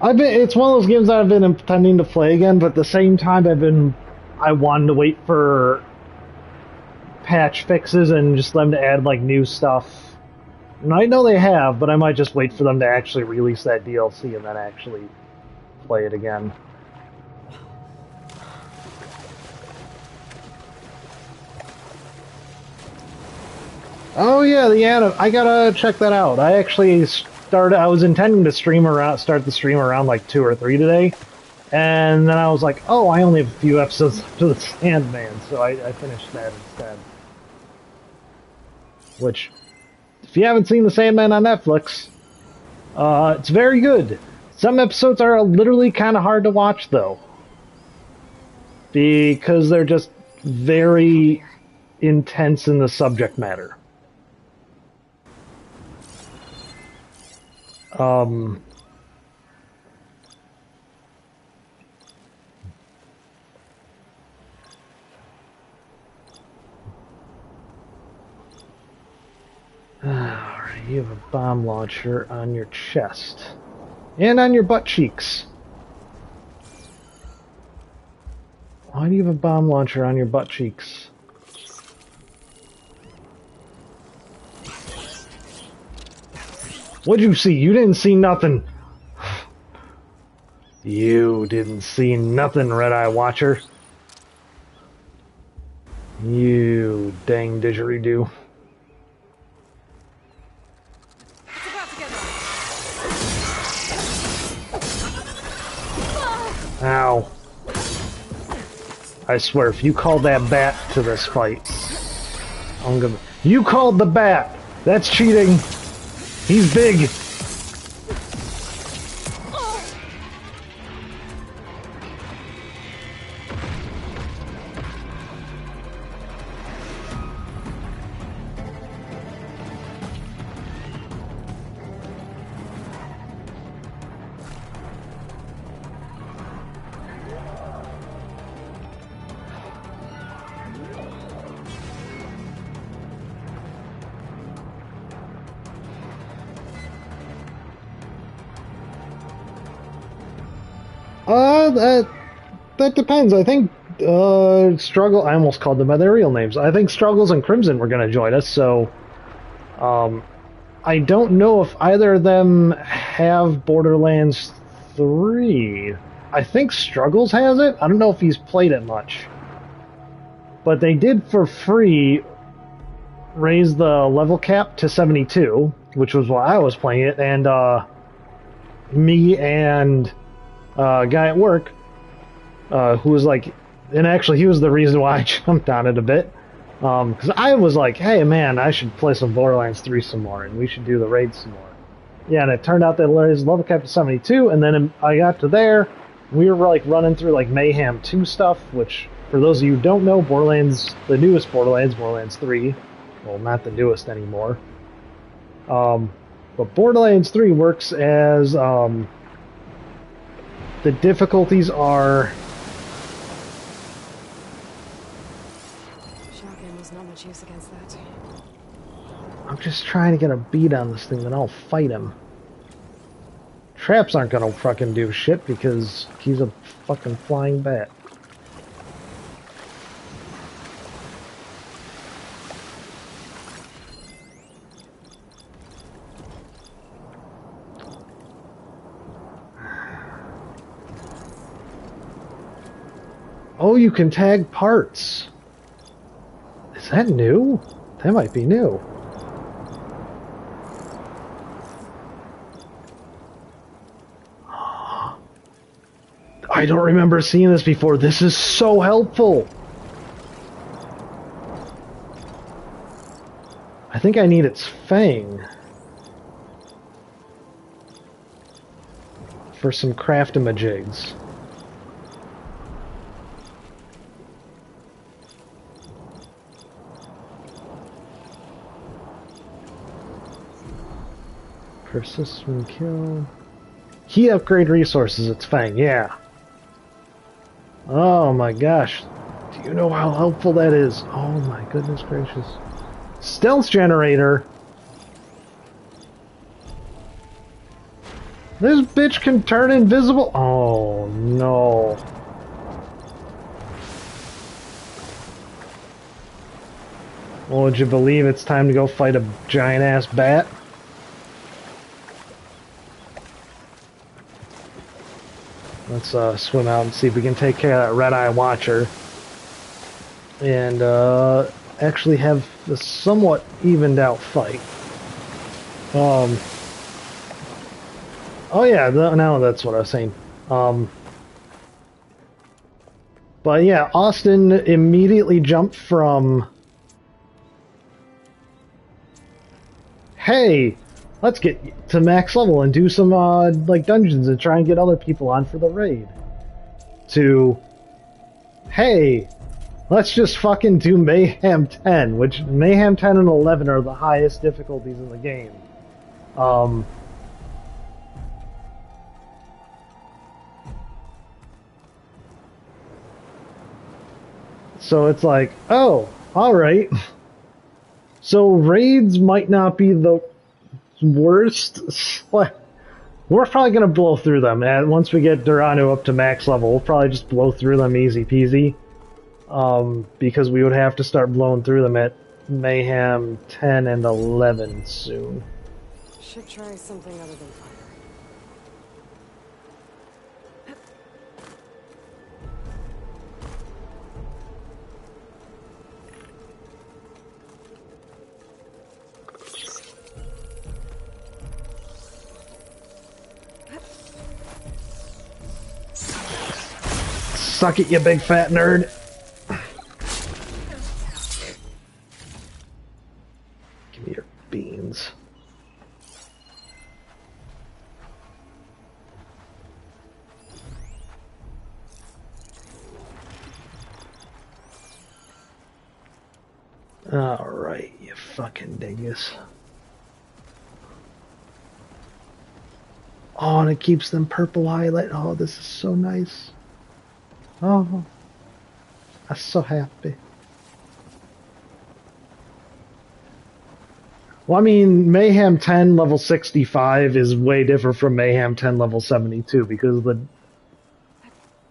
It's one of those games that I've been intending to play again, but at the same time, I wanted to wait for patch fixes and just them to add, like, new stuff. And I know they have, but I might just wait for them to actually release that DLC and then actually play it again. Oh yeah, the anime. I gotta check that out. I actually I was intending to start the stream around like 2 or 3 today, and then I was like, oh, I only have a few episodes to the Sandman, so I finished that instead. Which, if you haven't seen The Sandman on Netflix, it's very good. Some episodes are literally kind of hard to watch, though. Because they're just very intense in the subject matter. Alright, you have a bomb launcher on your chest. And on your butt cheeks. Why do you have a bomb launcher on your butt cheeks? What'd you see? You didn't see nothing. You didn't see nothing, Red Eye Watcher. You dang didgeridoo. Ow. I swear, if you call that bat to this fight, I'm gonna... You called the bat! That's cheating! He's big! That depends. I think Struggle. I almost called them by their real names. I think Struggles and Crimson were going to join us, so I don't know if either of them have Borderlands 3. I think Struggles has it. I don't know if he's played it much, but they did for free raise the level cap to 72, which was why I was playing it, and me and a guy at work who was like, and actually he was the reason why I jumped on it a bit, because I was like, hey man, I should play some Borderlands 3 some more, and we should do the raid some more. Yeah, and it turned out that his level cap to 72, and then I got to there, we were like running through like Mayhem 2 stuff, which, for those of you who don't know, Borderlands, the newest Borderlands, Borderlands 3, well, not the newest anymore, but Borderlands 3 works as, the difficulties are... Shotgun was not much use against that. I'm just trying to get a beat on this thing, then I'll fight him. Traps aren't gonna fucking do shit because he's a fucking flying bat. Oh, you can tag parts. Is that new? That might be new. I don't remember seeing this before. This is so helpful. I think I need its fang for some craft-a-majigs. Persistent kill. Key upgrade resources, it's fang, yeah. Oh my gosh. Do you know how helpful that is? Oh my goodness gracious. Stealth generator. This bitch can turn invisible. Oh no. Well, would you believe it's time to go fight a giant ass bat? Let's swim out and see if we can take care of that Red-Eye Watcher. And actually have a somewhat evened out fight. Oh yeah, now that's what I was saying. But yeah, Austin immediately jumped from, hey, let's get to max level and do some like dungeons and try and get other people on for the raid, to, hey, let's just fucking do Mayhem 10, which Mayhem 10 and 11 are the highest difficulties in the game. So it's like, oh, alright. So raids might not be the worst. We're probably going to blow through them, and once we get Durano up to max level, we'll probably just blow through them easy peasy. Because we would have to start blowing through them at Mayhem 10 and 11 soon. Should try something other than fire. Suck it, you big fat nerd. Alright, you fucking dingus. Oh, and it keeps them purple highlight. Oh, this is so nice. Oh, I'm so happy. Well, I mean, Mayhem 10 level 65 is way different from Mayhem 10 level 72 because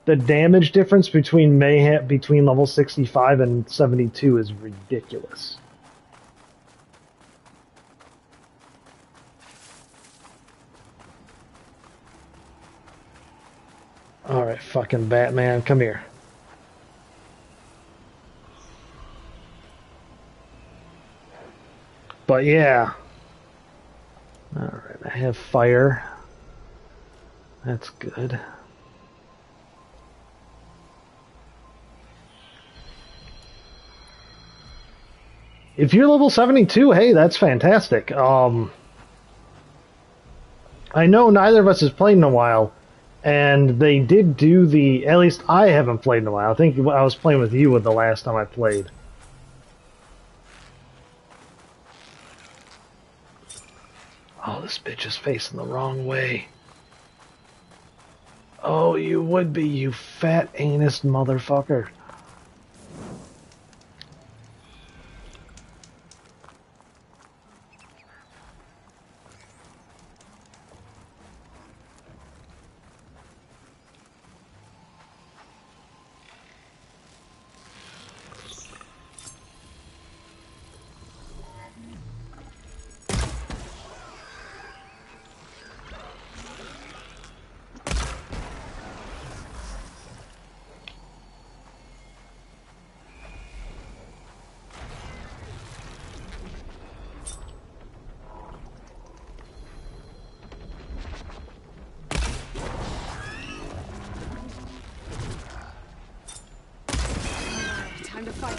the damage difference between level 65 and 72 is ridiculous. Alright, fucking Batman, come here. But yeah. Alright, I have fire. That's good. If you're level 72, hey, that's fantastic. I know neither of us has played in a while, and they did do at least I haven't played in a while. I think I was playing with you the last time I played. Oh, this bitch is facing the wrong way. Oh, you would be, you fat anus motherfucker. Time to fight.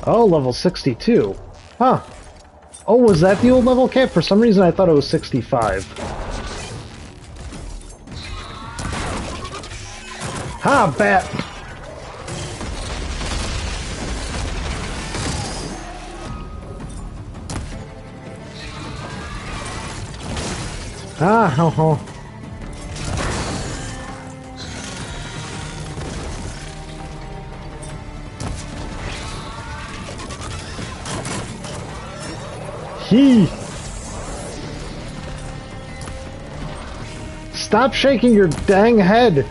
Oh, level 62. Huh. Oh, was that the old level cap? For some reason I thought it was 65. Ha, bat! Ah, ho ho. He. Stop shaking your dang head.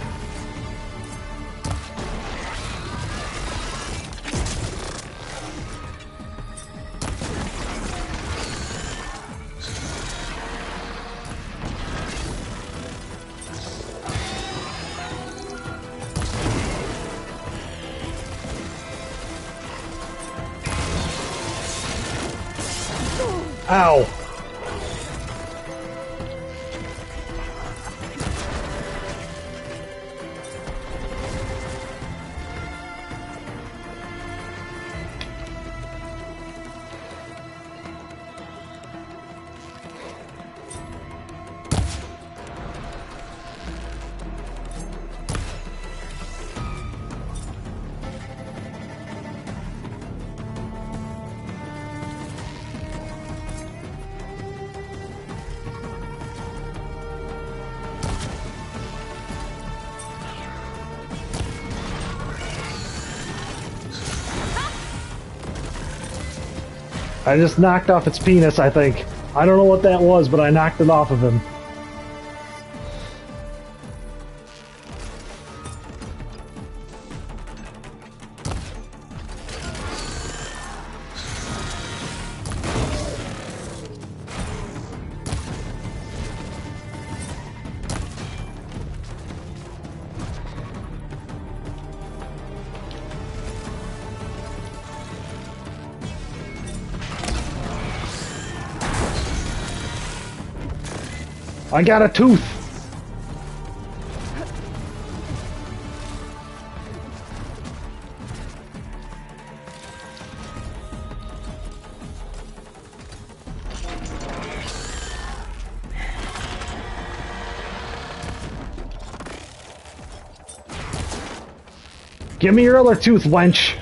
Ow. I just knocked off its penis, I think. I don't know what that was, but I knocked it off of him. I got a tooth! Give me your other tooth, wench!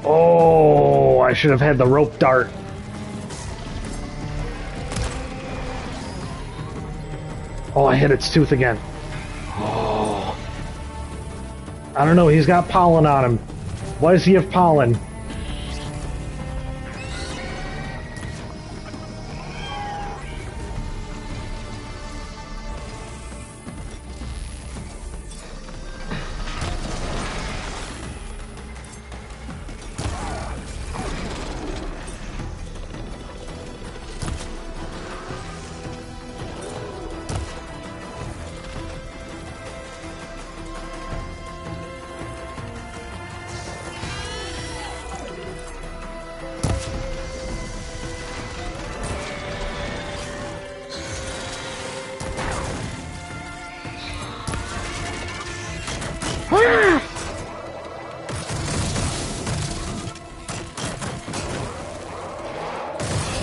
Oh, I should have had the rope dart. Oh, I hit its tooth again. Oh. I don't know, he's got pollen on him. Why does he have pollen?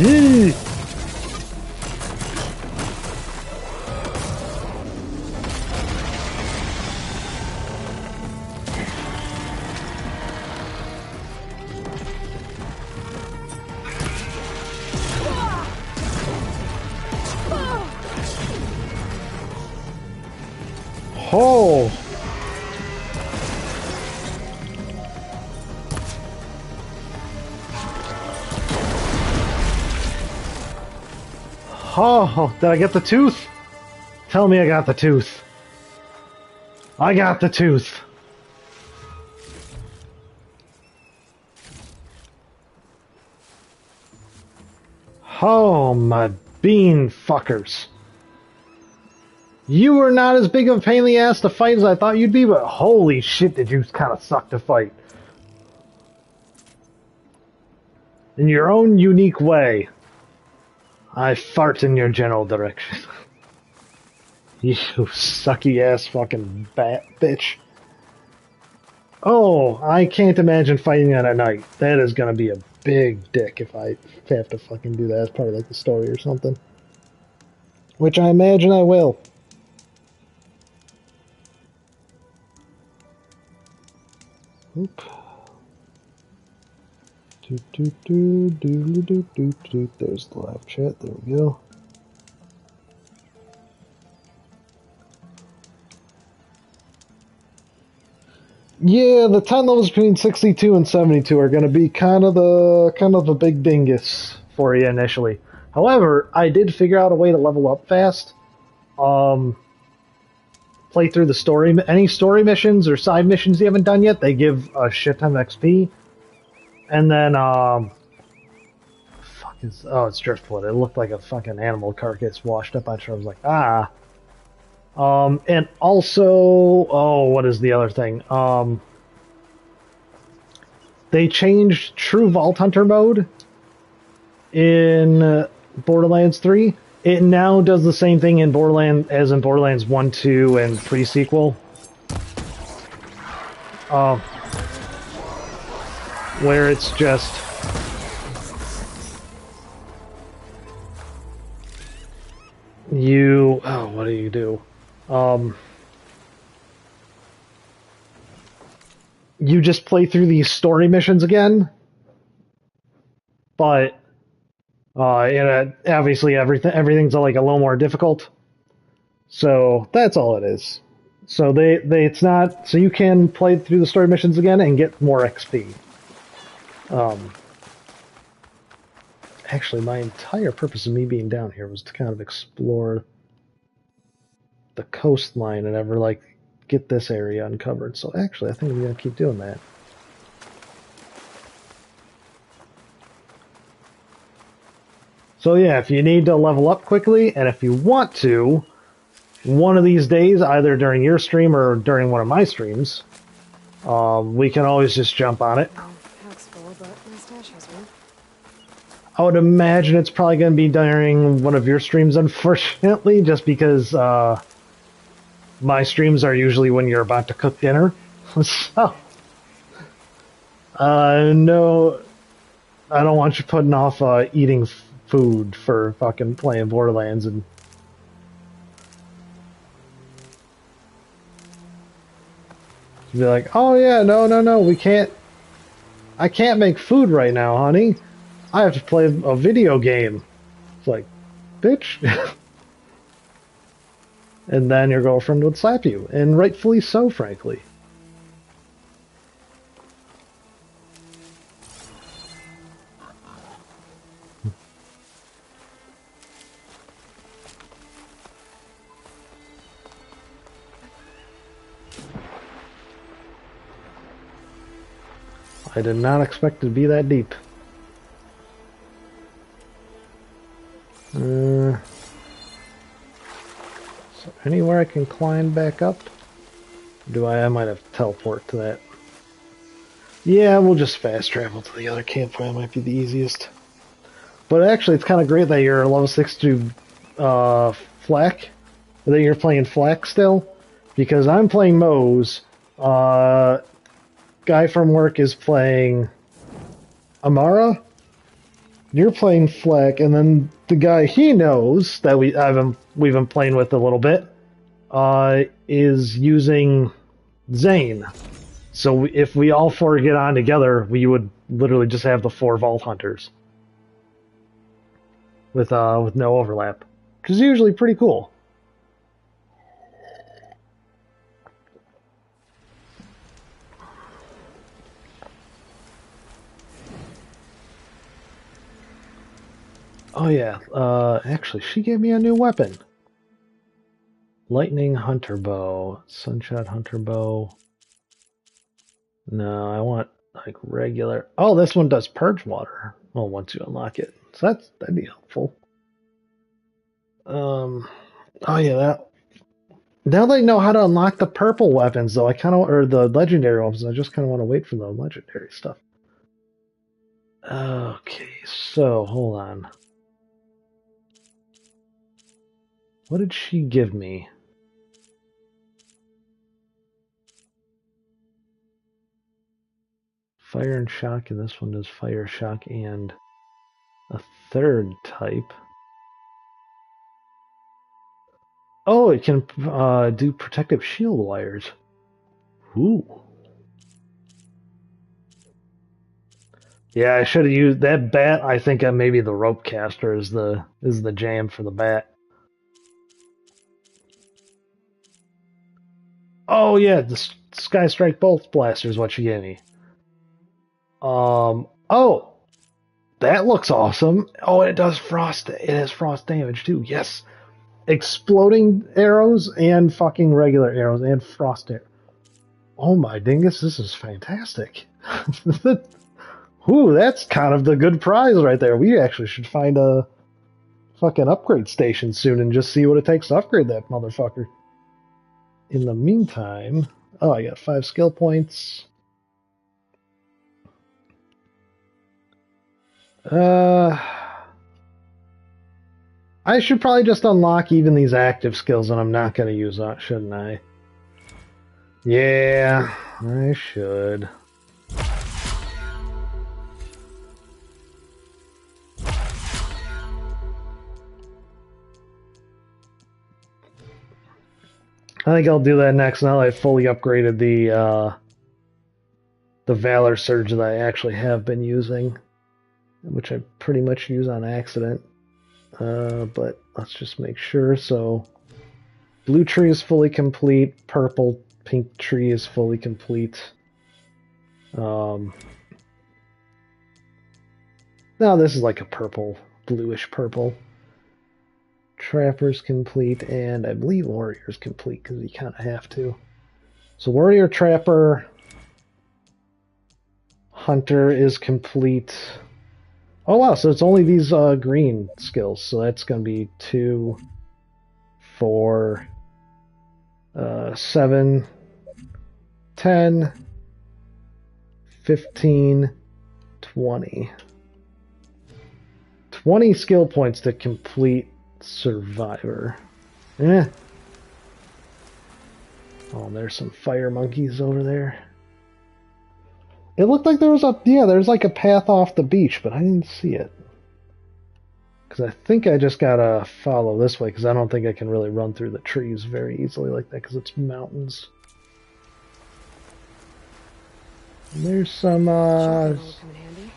Yee! Oh! Oh, did I get the tooth? Tell me I got the tooth. I got the tooth. Oh, my bean fuckers. You were not as big of a pain in the ass to fight as I thought you'd be, but holy shit did you kind of suck to fight. In your own unique way. I fart in your general direction. You sucky ass fucking bat bitch. Oh, I can't imagine fighting that at night. That is gonna be a big dick if I have to fucking do that as part of like the story or something. Which I imagine I will. Oop. There's the live chat. There we go. Yeah, the 10 levels between 62 and 72 are going to be kind of the big dingus for you initially. However, I did figure out a way to level up fast. Play through the story, any story missions or side missions you haven't done yet. They give a shit ton of XP. And then, it's driftwood. It looked like a fucking animal carcass washed up on shore. I was like, ah. And also, what is the other thing? They changed True Vault Hunter mode in Borderlands 3. It now does the same thing in Borderlands 1, 2, and pre-sequel. Where it's just you. Oh, what do? You just play through these story missions again, but obviously everything's like a little more difficult. So that's all it is. So it's not so you can play through the story missions again and get more XP. Actually, my entire purpose of me being down here was to kind of explore the coastline and ever, like, get this area uncovered. So actually, I think I'm going to keep doing that. So yeah, if you need to level up quickly, and if you want to, one of these days, either during your stream or during one of my streams, we can always just jump on it. I would imagine it's probably going to be during one of your streams, unfortunately, just because my streams are usually when you're about to cook dinner. So, no, I don't want you putting off eating food for fucking playing Borderlands and. Be like, oh yeah, no, we can't. I can't make food right now, honey. I have to play a video game. It's like, bitch. And then your girlfriend would slap you, and rightfully so, frankly. I did not expect it to be that deep. So anywhere I can climb back up? Do I? I might have to teleport to that. Yeah, we'll just fast travel to the other campfire. Might be the easiest. But actually, it's kind of great that you're level 62 Fleck. That you're playing Fleck still. Because I'm playing Moze. Guy from work is playing Amara. You're playing Fleck, and then the guy he knows that we've been playing with a little bit is using Zane. So if we all four get on together, we would literally just have the 4 Vault Hunters with no overlap, which is usually pretty cool. Oh yeah, actually, she gave me a new weapon. Lightning Hunter Bow, Sunshot Hunter Bow. No, I want like regular. Oh, this one does Purge Water. Well, once you unlock it, so that'd be helpful. Oh yeah, that. Now they know how to unlock the purple weapons, though. Or the legendary weapons. I just kind of want to wait for the legendary stuff. Okay, so hold on. What did she give me? Fire and shock, and this one does fire, shock, and a third type. Oh, it can do protective shield wires. Ooh. Yeah, I should have used that bat. I think maybe the rope caster is the jam for the bat. Oh yeah, the Sky Strike Bolt Blaster is what she gave me. Oh, that looks awesome. Oh, it does frost. It has frost damage too. Yes, exploding arrows and fucking regular arrows and frost arrows. Oh my dingus, this is fantastic. Ooh, that's kind of the good prize right there. We actually should find a fucking upgrade station soon and just see what it takes to upgrade that motherfucker. In the meantime, oh, I got 5 skill points. I should probably just unlock even these active skills, and I'm not going to use that, shouldn't I? Yeah, I should. I think I'll do that next now that I fully upgraded the Valor Surge that I actually have been using, which I pretty much use on accident. But let's just make sure. So, blue tree is fully complete. Purple, pink tree is fully complete. Now this is like a purple, bluish purple. Trapper's complete, and I believe Warrior's complete because you kind of have to. So Warrior, Trapper, Hunter is complete. Oh wow, so it's only these green skills. So that's going to be 2, 4, 7, 10, 15, 20. 20 skill points to complete Survivor. Eh. Oh, there's some fire monkeys over there. It looked like there was there's like a path off the beach, but I didn't see it. Because I think I just gotta follow this way, because I don't think I can really run through the trees very easily like that, because it's mountains. And there's some, Shotgun will come in handy.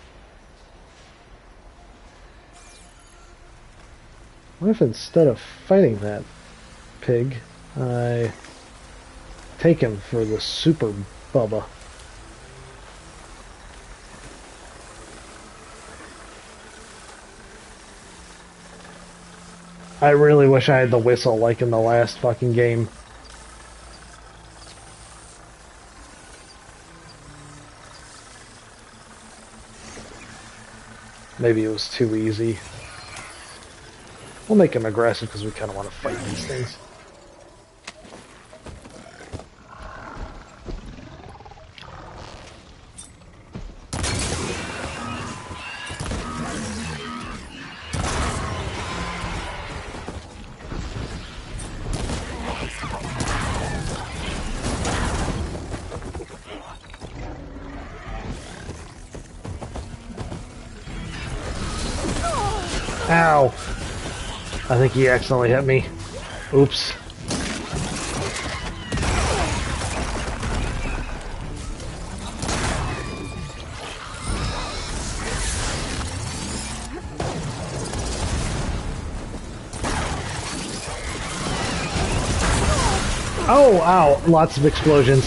what if instead of fighting that pig, I take him for the Super Bubba? I really wish I had the whistle like in the last fucking game. Maybe it was too easy. We'll make him aggressive because we kind of want to fight these things. Ow! I think he accidentally hit me. Oops. Oh, ow. Lots of explosions.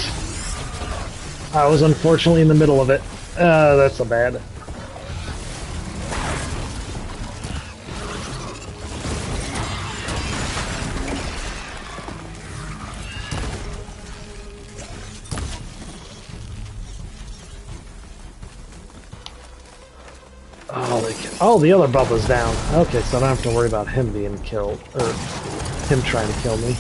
I was unfortunately in the middle of it. That's so bad. Oh, the other Bubba's down. Okay, so I don't have to worry about him being killed, or him trying to kill me.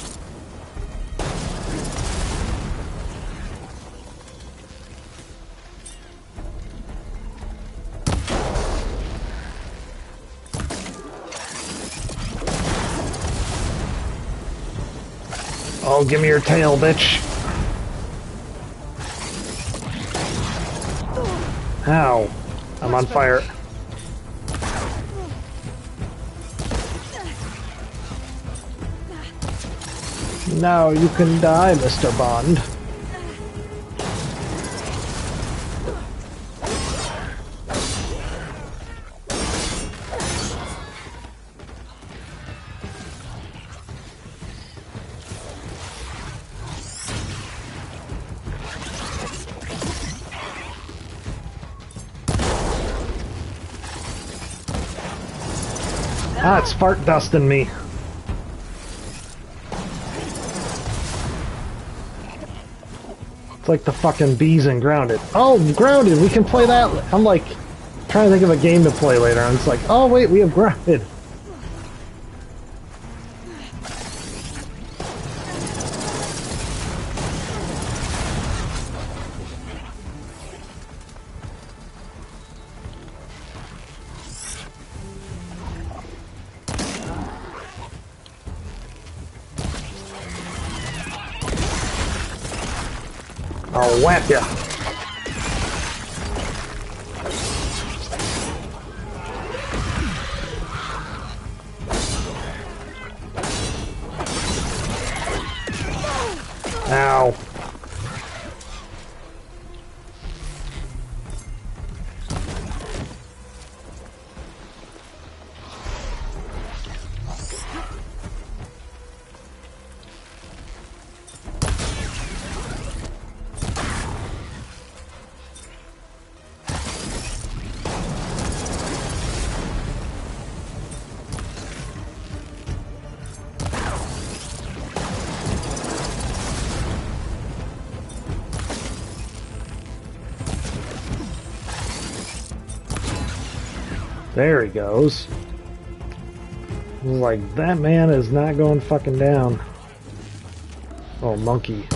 Oh, give me your tail, bitch. Ow. I'm on fire. Now you can die, Mr. Bond. Ah, it's fart dusting me. It's like the fucking bees in Grounded. Oh, Grounded, we can play that. I'm like trying to think of a game to play later, and it's like, oh wait, we have Grounded. I'll whap ya. Ow. There he goes. Like, that man is not going fucking down. Oh, monkey.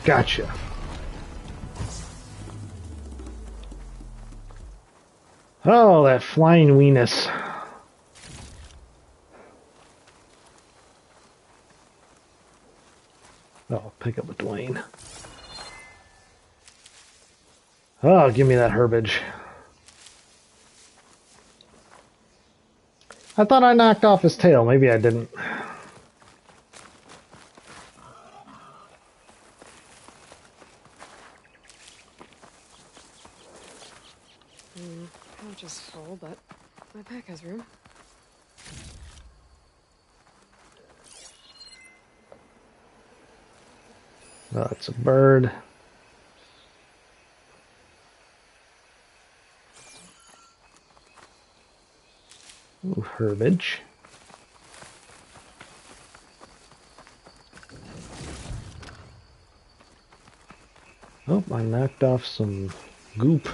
Gotcha. Oh, that flying weenus. Oh, I'll pick up a Dwayne. Oh, give me that herbage. I thought I knocked off his tail. Maybe I didn't. Pouch is full, but my pack has room. Oh, it's a bird. Ooh, herbage. Oh, I knocked off some goop.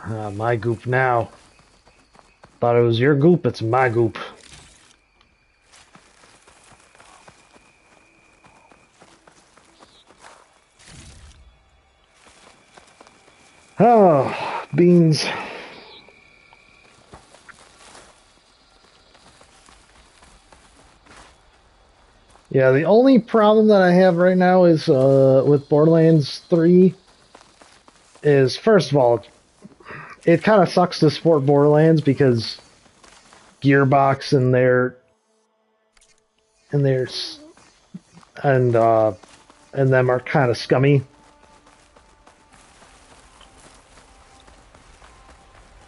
Ah, my goop now. Thought it was your goop, it's my goop. Oh, beans. Yeah, the only problem that I have right now is with Borderlands 3 is, first of all, it kind of sucks to support Borderlands because Gearbox and them are kind of scummy.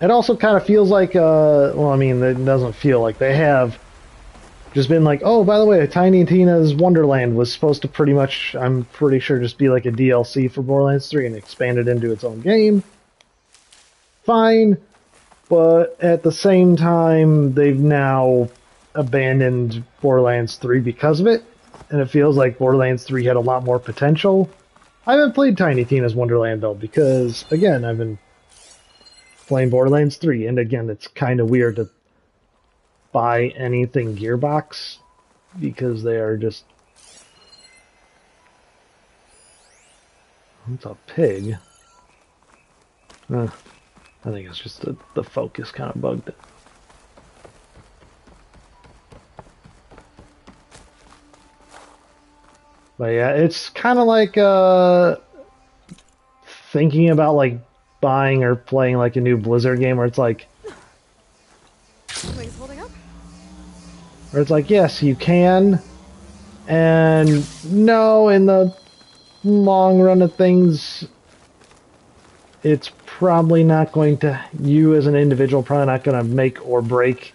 It also kind of feels like, well, I mean, it doesn't feel like they have just been like, oh, by the way, Tiny Tina's Wonderland was supposed to pretty much, I'm pretty sure, just be like a DLC for Borderlands 3 and expand it into its own game. Fine, but at the same time, they've now abandoned Borderlands 3 because of it, and it feels like Borderlands 3 had a lot more potential. I haven't played Tiny Tina's Wonderland, though, because, again, I've been playing Borderlands 3, and again, it's kind of weird to buy anything Gearbox, because they are just... It's a pig. I think it's just the focus kind of bugged it. But yeah, it's kind of like thinking about like buying or playing like a new Blizzard game where it's like... Wings holding up? Where it's like, yes, you can, and no, in the long run of things, it's probably not going to, you as an individual, probably not going to make or break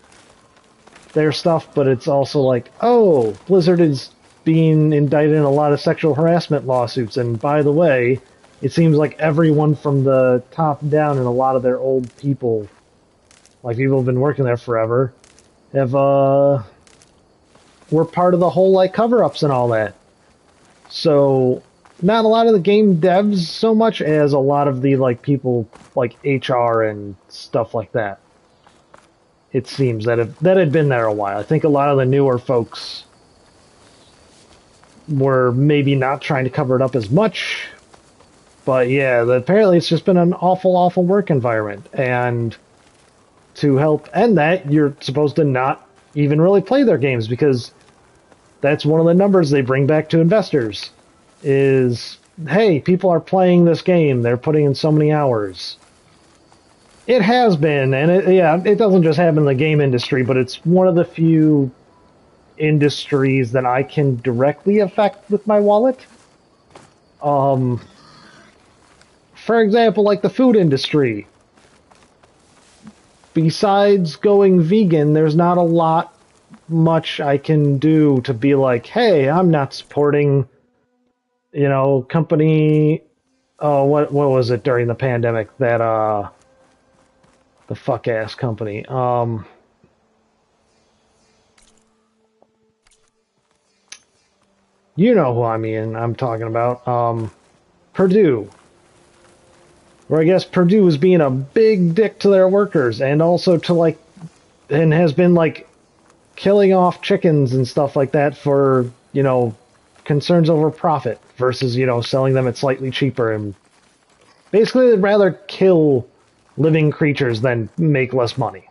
their stuff, but it's also like, oh, Blizzard is being indicted in a lot of sexual harassment lawsuits, and by the way, it seems like everyone from the top down and a lot of their old people, like people who've been working there forever, have, were part of the whole, like, cover-ups and all that. So, not a lot of the game devs so much as a lot of the, like, people, like, HR and stuff like that. It seems that had been there a while. I think a lot of the newer folks were maybe not trying to cover it up as much, but yeah, apparently it's just been an awful, awful work environment, and to help end that, you're supposed to not even really play their games, because that's one of the numbers they bring back to investors, is, hey, people are playing this game, they're putting in so many hours. It has been, and it doesn't just happen in the game industry, but it's one of the few industries that I can directly affect with my wallet. For example, like the food industry. Besides going vegan, there's not a lot much I can do to be like, hey, I'm not supporting, you know, company, what was it during the pandemic that, the fuck-ass company, you know who I'm talking about, Purdue. Where I guess Purdue was being a big dick to their workers, and also to, like, and has been, like, killing off chickens and stuff like that for, you know, concerns over profit versus, you know, selling them at slightly cheaper. And basically, they'd rather kill living creatures than make less money.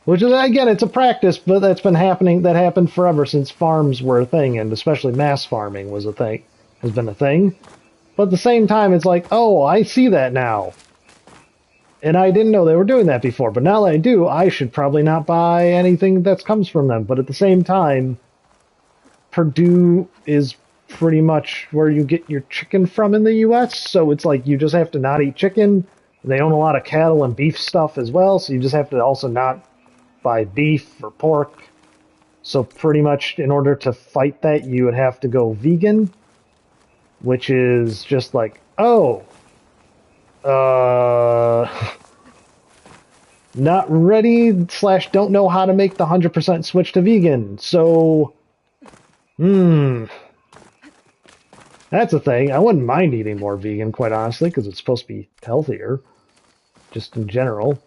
Which is, again, it's a practice, but that's been happening. That happened forever since farms were a thing, and especially mass farming was a thing, has been a thing. But at the same time, it's like, oh, I see that now. And I didn't know they were doing that before, but now that I do, I should probably not buy anything that comes from them. But at the same time, Purdue is pretty much where you get your chicken from in the U.S., so it's like you just have to not eat chicken. They own a lot of cattle and beef stuff as well, so you just have to also not buy beef or pork. So pretty much in order to fight that, you would have to go vegan, which is just like, oh, not ready / don't know how to make the 100% switch to vegan. So, that's a thing. I wouldn't mind eating more vegan, quite honestly, because it's supposed to be healthier, just in general.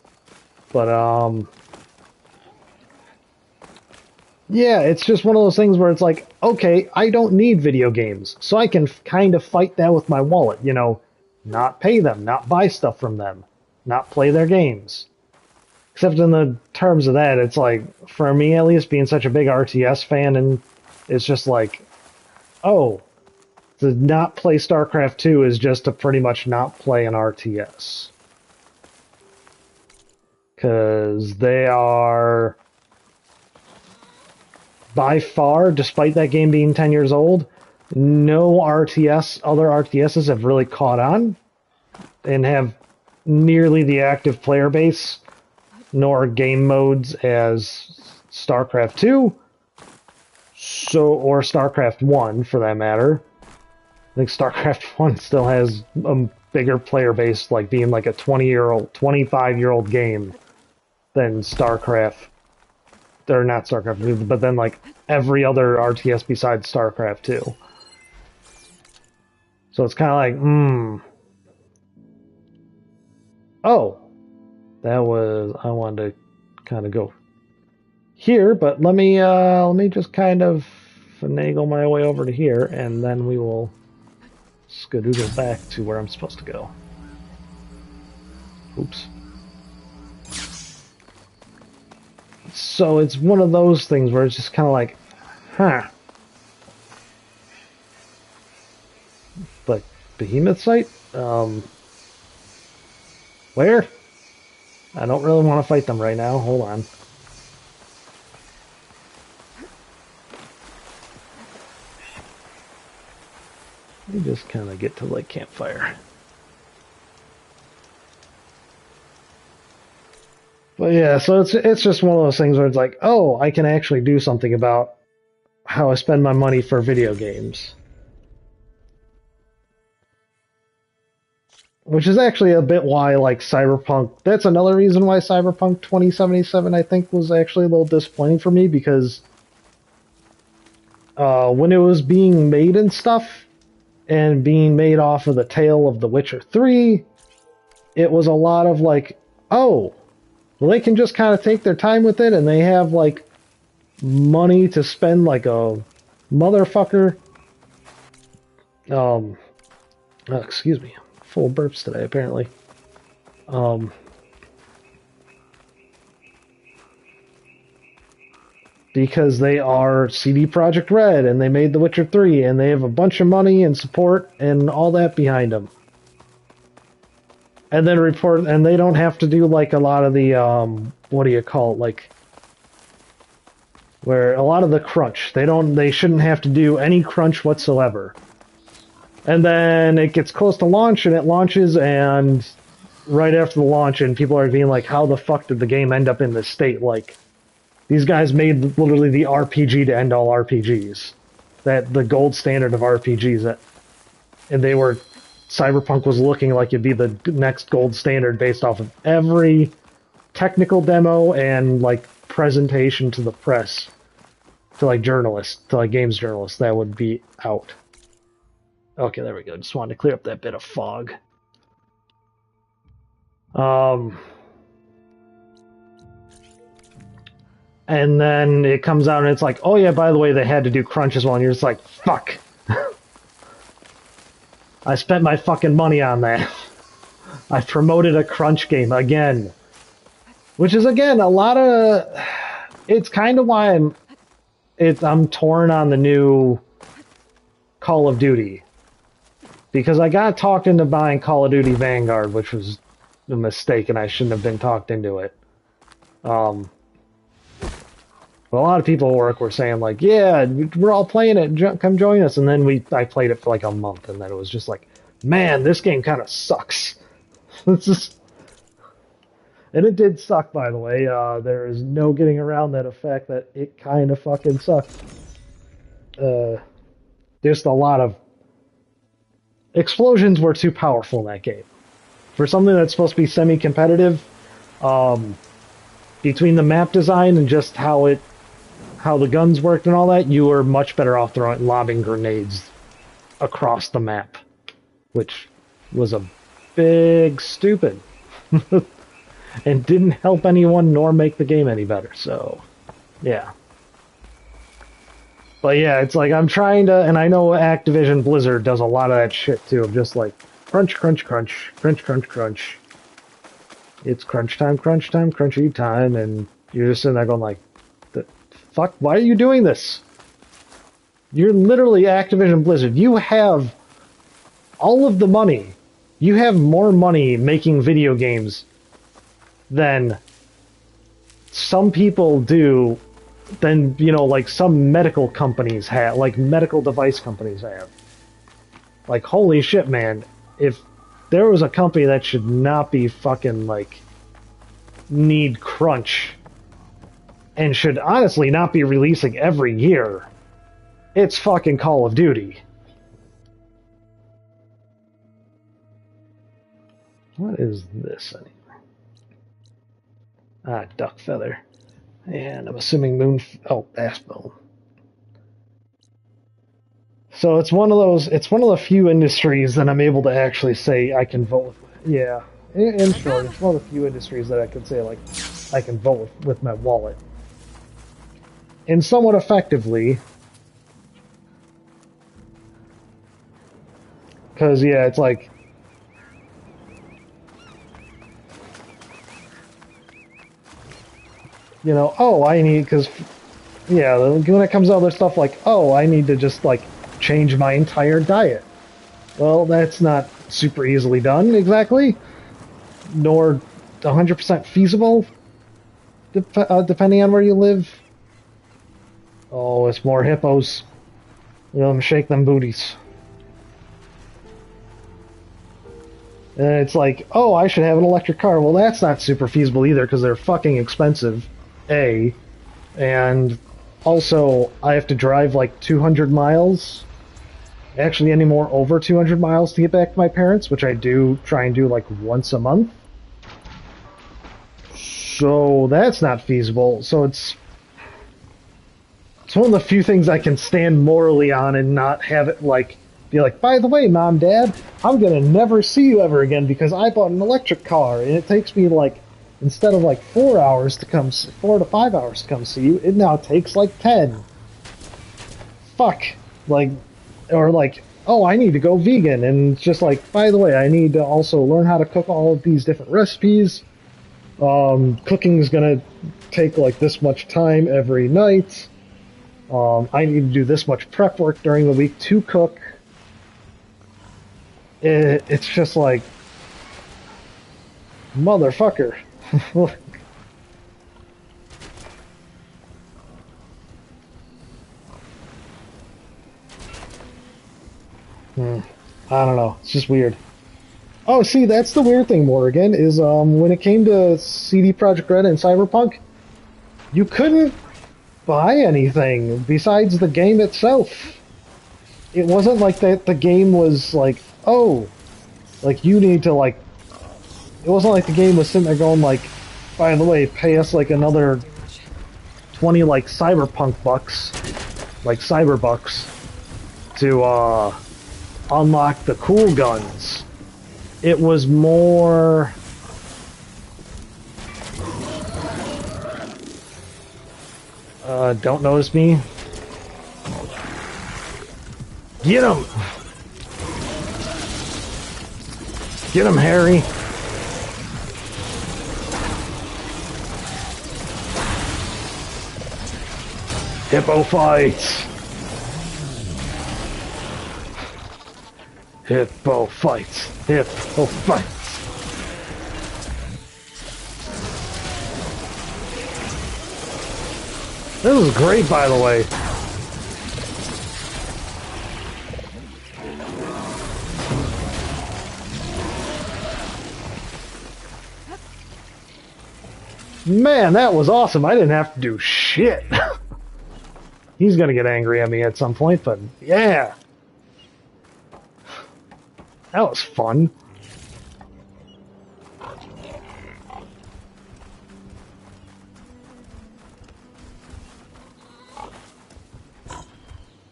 But, yeah, it's just one of those things where it's like, okay, I don't need video games, so I can kind of fight that with my wallet, you know, not pay them, not buy stuff from them, not play their games. Except in the terms of that, it's like, for me at least, being such a big RTS fan, and it's just like, oh, to not play StarCraft 2 is just to pretty much not play an RTS. Because they are, by far, despite that game being 10 years old, no other RTSs have really caught on and have nearly the active player base nor game modes as StarCraft 2, or StarCraft 1 for that matter. I think StarCraft 1 still has a bigger player base, like being like a 25-year-old game than StarCraft, or not StarCraft 2, but then like every other RTS besides StarCraft 2. So it's kind of like, oh, that was, I wanted to kind of go here, but let me just kind of finagle my way over to here, and then we will skadoodle back to where I'm supposed to go. Oops. So it's one of those things where it's just kind of like, huh. But Behemoth site? Where? I don't really want to fight them right now. Hold on. Let me just kind of get to Lake Campfire. But yeah, so it's just one of those things where it's like, oh, I can actually do something about how I spend my money for video games. Which is actually a bit why, like, Cyberpunk... That's another reason why Cyberpunk 2077, I think, was actually a little disappointing for me, because when it was being made and stuff, and being made off of the tail of The Witcher 3, it was a lot of, like, oh, well, they can just kind of take their time with it, and they have, like, money to spend like a motherfucker. Excuse me. Full burps today, apparently. Because they are CD Projekt Red, and they made The Witcher 3, and they have a bunch of money and support and all that behind them. And then and they don't have to do like a lot of the, what do you call it, like, where a lot of the crunch. They shouldn't have to do any crunch whatsoever. And then it gets close to launch, and it launches, and right after the launch, and people are being like, how the fuck did the game end up in this state? Like, these guys made literally the RPG to end all RPGs. The gold standard of RPGs. And Cyberpunk was looking like it'd be the next gold standard based off of every technical demo and, like, presentation to the press. To, like, journalists. To, like, games journalists that would be out. Okay, there we go. Just wanted to clear up that bit of fog. And then it comes out and it's like, oh yeah, by the way, they had to do crunch as well. And you're just like, fuck. I spent my fucking money on that. I promoted a crunch game again. Which is, again, a lot of... It's kind of why I'm torn on the new Call of Duty. Because I got talked into buying Call of Duty Vanguard, which was a mistake, and I shouldn't have been talked into it. But a lot of people at work were saying, like, yeah, we're all playing it, come join us. And then I played it for like a month, and then it was just like, man, this game kind of sucks. It's just... And it did suck, by the way. There is no getting around that effect that it kind of fucking sucked. Just a lot of... Explosions were too powerful in that game. For something that's supposed to be semi-competitive, between the map design and just how the guns worked and all that, you were much better off lobbing grenades across the map. Which was a big stupid. And didn't help anyone nor make the game any better, so yeah. But yeah, it's like I'm trying to, and I know Activision Blizzard does a lot of that shit too, of just like crunch, crunch, crunch, crunch, crunch, crunch. It's crunch time, crunchy time, and you're just sitting there going like, the fuck, why are you doing this? You're literally Activision Blizzard. You have all of the money. You have more money making video games than some people do, than, you know, like some medical companies have, like medical device companies have. Like, holy shit, man. If there was a company that should not be fucking, like, need crunch, and should honestly not be releasing every year, it's fucking Call of Duty. What is this anyway? Ah, duck feather. And I'm assuming bass bone. So it's one of the few industries that I'm able to actually say I can vote with. Yeah, in short, it's one of the few industries that I can say, like, I can vote with my wallet. And somewhat effectively. Because, yeah, it's like, you know, when it comes to other stuff like, oh, I need to just, like, change my entire diet. Well, that's not super easily done, exactly. Nor 100% feasible, depending on where you live. Oh, it's more hippos. Let them shake them booties. And it's like, oh, I should have an electric car. Well, that's not super feasible either, because they're fucking expensive. And also I have to drive like 200 miles, actually any more over 200 miles to get back to my parents, which I do try and do like once a month. So that's not feasible. So it's one of the few things I can stand morally on and not have it like be like, by the way, Mom, Dad, I'm gonna never see you ever again because I bought an electric car and it takes me like, instead of like 4 to 5 hours to come see you, it now takes like 10. Fuck. Like, or like, oh, I need to go vegan, and it's just like, by the way, I need to also learn how to cook all of these different recipes. Cooking is gonna take like this much time every night. I need to do this much prep work during the week to cook. It's just like, motherfucker. I don't know. It's just weird. Oh, see, that's the weird thing, Morrigan, is when it came to CD Projekt Red and Cyberpunk, you couldn't buy anything besides the game itself. It wasn't like that the game was like, oh, like you need to like, it wasn't like the game was sitting there going like, by the way, pay us like another 20 like Cyberpunk bucks, like Cyberbucks, to unlock the cool guns. It was more... Don't notice me. Get him! Get him, Harry! Hippo fights! Hippo fights! Hippo fights! This is great, by the way. Man, that was awesome. I didn't have to do shit. He's gonna get angry at me at some point, but yeah. That was fun.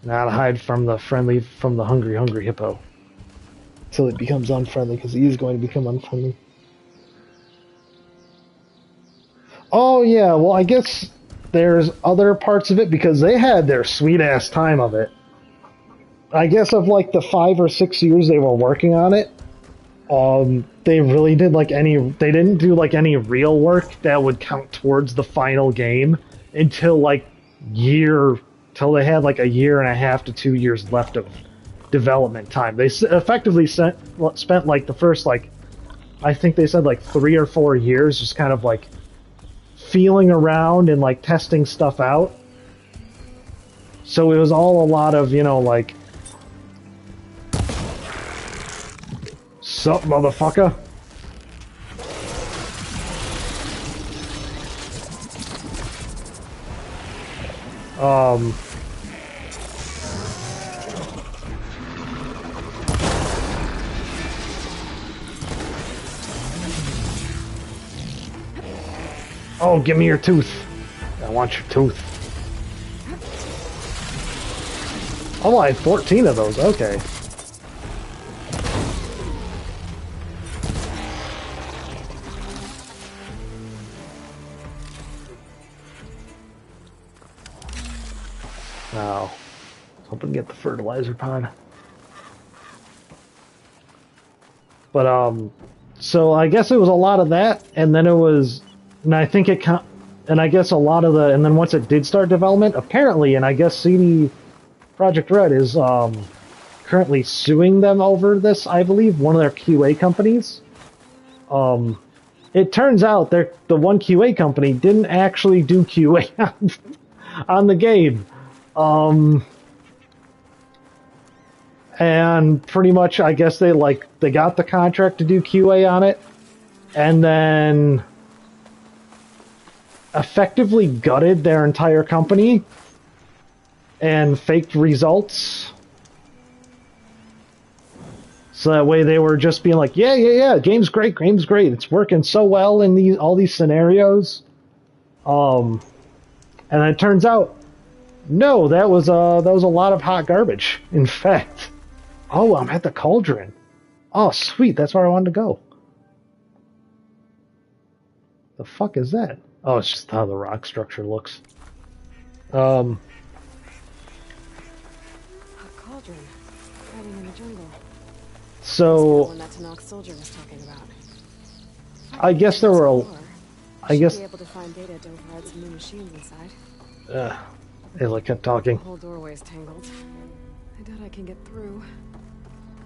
Now to hide from the hungry hippo. Until it becomes unfriendly, because he is going to become unfriendly. Oh yeah, well I guess there's other parts of it, because they had their sweet ass time of it. I guess of like the 5 or 6 years they were working on it, they really did they didn't do like any real work that would count towards the final game until till they had like a year and a half to 2 years left of development time. They effectively spent like the first I think they said like 3 or 4 years just kind of like feeling around and like testing stuff out. So it was all a lot of, like, sup, motherfucker? Oh, give me your tooth. I want your tooth. Oh, I had 14 of those. Okay. Now, hoping to get the fertilizer pod. But, so I guess it was a lot of that, and then it was, and I think and I guess a lot of and then once it did start development, apparently, and I guess CD Projekt Red is, currently suing them over this, I believe, one of their QA companies. It turns out the one QA company didn't actually do QA on the game. And pretty much, I guess they got the contract to do QA on it, and then effectively gutted their entire company and faked results. So that way they were just being like, yeah, game's great, it's working so well in all these scenarios. And it turns out, no, that was a lot of hot garbage. In fact, oh, I'm at the cauldron. Oh, sweet, that's where I wanted to go. The fuck is that? Oh, it's just how the rock structure looks. A cauldron, hiding in the jungle. So, One that Tanakh soldier was talking about. I guess there were I guess be able to find data to override some new machines inside. Ayla kept talking. The whole doorway's tangled. I doubt I can get through.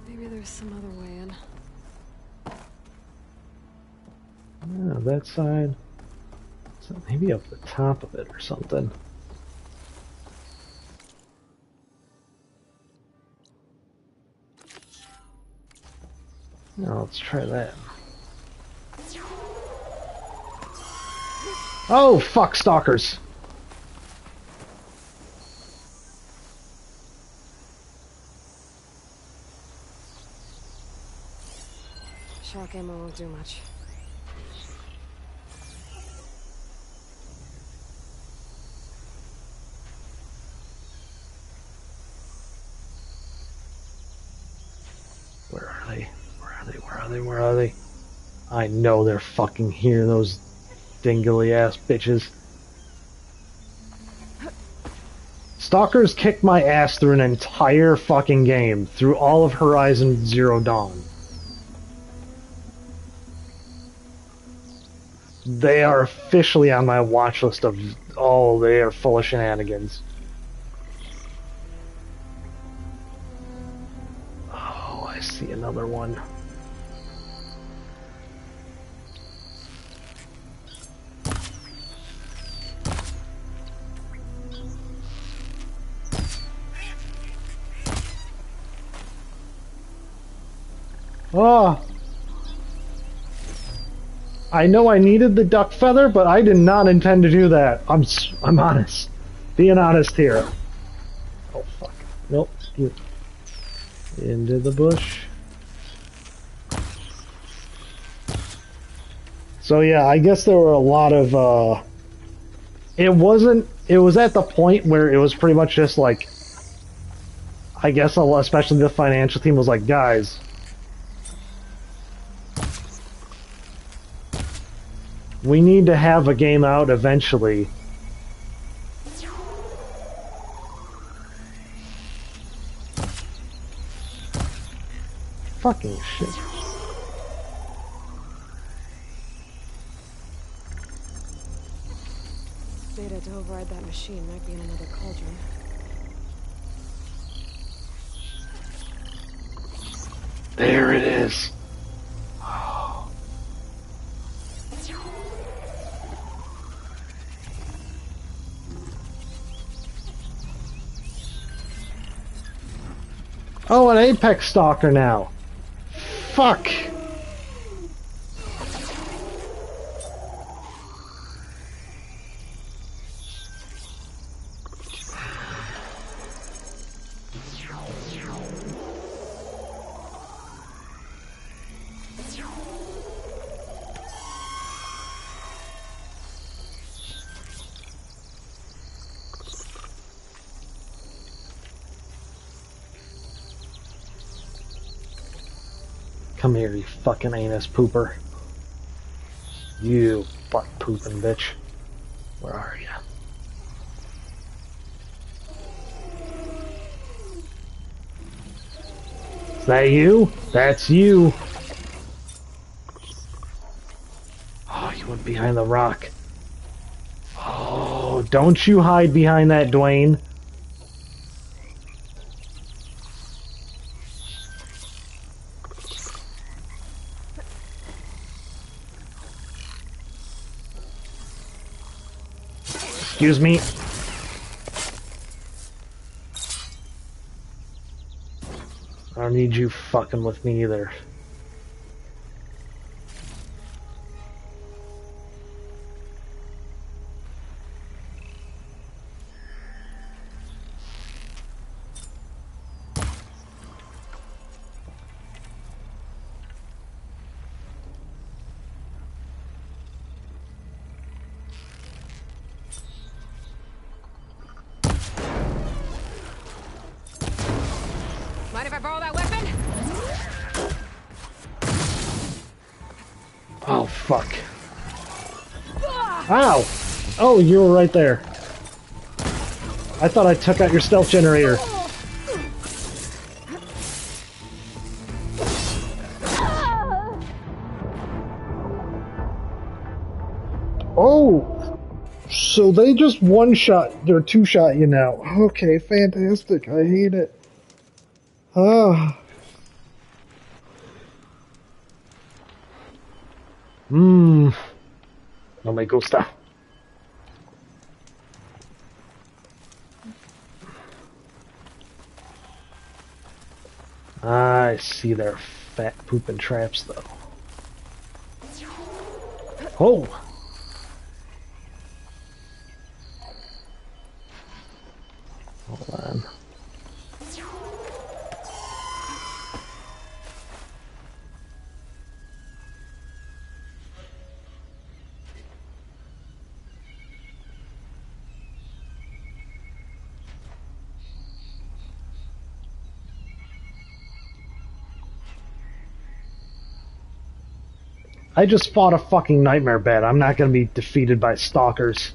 Maybe there's some other way in. Yeah, that side. So maybe up the top of it or something. Now let's try that. Oh, fuck, stalkers. Shock ammo won't do much. Where are they? Where are they? I know they're fucking here, those dingly ass bitches. Stalkers kicked my ass through an entire fucking game, through all of Horizon Zero Dawn. They are officially on my watch list of, oh, they are full of shenanigans. Oh, I see another one. Oh! I know I needed the duck feather, but I did not intend to do that. I'm honest. Being honest here. Oh, fuck. Nope. Into the bush. So yeah, I guess there were a lot of, it was at the point where it was pretty much just like, I guess especially the financial team was like, guys, we need to have a game out eventually. Fucking shit. Data to override that machine might be in another cauldron. There it is. Oh, an Apex Stalker now. Fuck. Come here, you fucking anus pooper. You butt pooping bitch. Where are you? Is that you? That's you. Oh, you went behind the rock. Oh, don't you hide behind that, Dwayne. Excuse me. I don't need you fucking with me either. Mind if I borrow that weapon? Oh, fuck. Ow! Oh, you were right there. I thought I took out your stealth generator. Oh! So they just one-shot, or two-shot you now. Okay, fantastic. I hate it. Ah. No me gusta. I see their fat pooping traps, though. Oh! Hold on. I just fought a fucking nightmare bat. I'm not gonna be defeated by stalkers.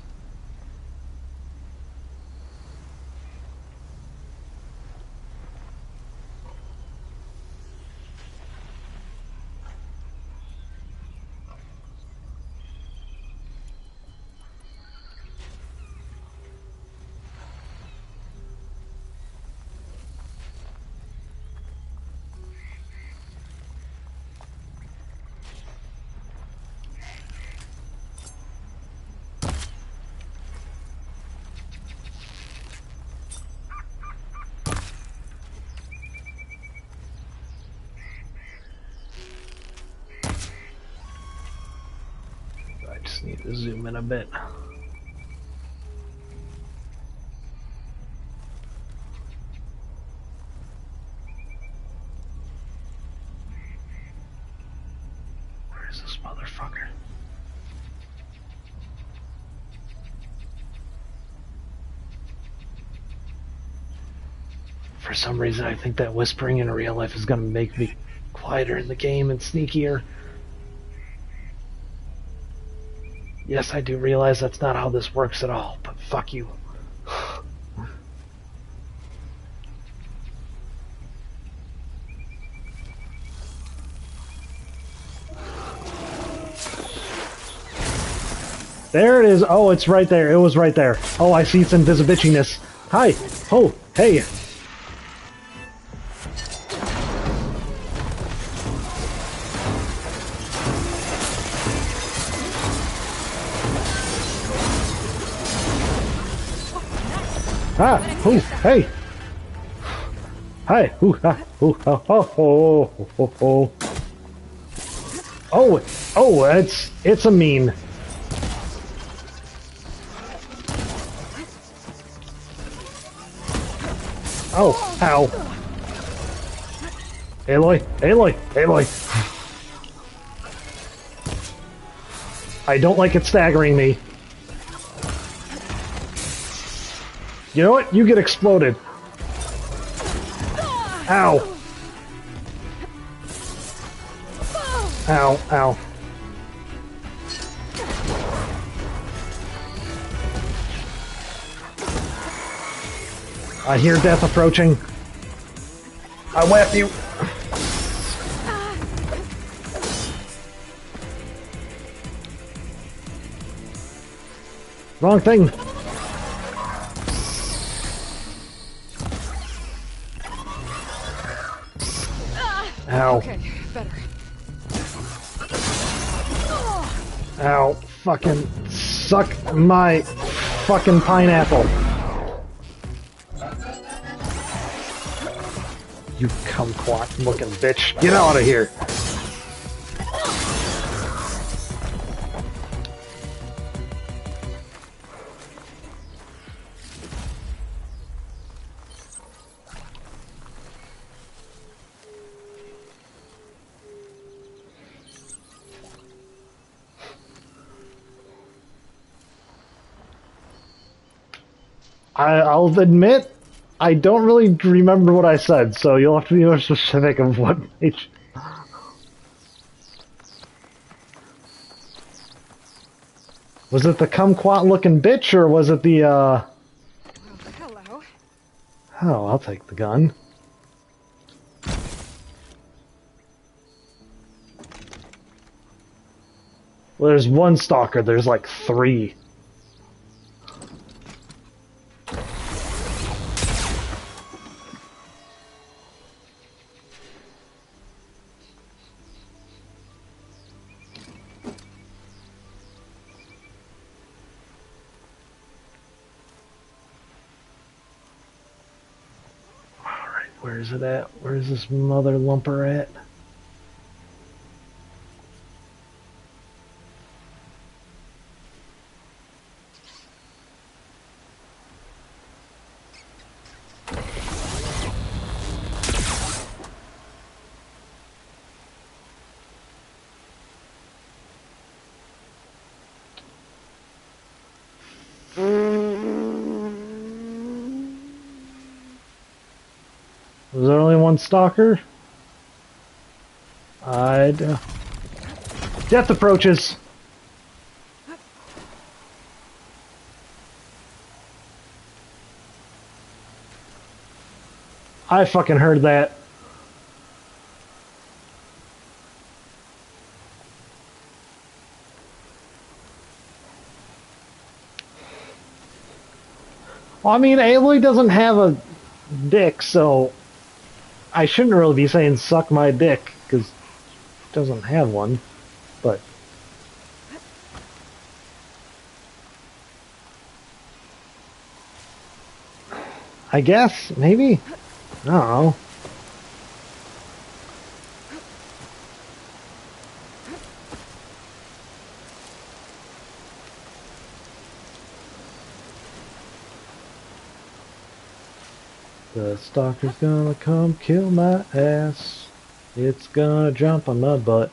Need to zoom in a bit. Where is this motherfucker? For some reason, I think that whispering in real life is going to make me quieter in the game and sneakier. Yes, I do realize that's not how this works at all, but fuck you. There it is. Oh, it's right there. It was right there. Oh, I see its invisibitchiness. Hi. Oh, hey. Ah, ooh, hey. Hi, ooh, ah, ooh, oh, oh, oh, oh, oh. Oh, oh, it's a meme. Oh, ow. Aloy, Aloy, Aloy. I don't like it staggering me. You know what? You get exploded. Ow. Ow, ow. I hear death approaching. I whacked you. Wrong thing. Ow. Okay, better. Ow. Fucking suck my fucking pineapple. You kumquat looking bitch. Get out of here. I'll admit, I don't really remember what I said, so you'll have to be more specific of what page. Was it the kumquat looking bitch, or was it the, Well, hello. Oh, I'll take the gun. Well, there's one stalker, there's like 3. Where is it at? Where is this mother lumper at? Was there only one stalker? Death approaches. I fucking heard that. Well, I mean, Aloy doesn't have a dick, so I shouldn't really be saying suck my dick, because it doesn't have one, but... I guess, maybe? I don't know. The stalker's gonna come kill my ass. It's gonna jump on my butt.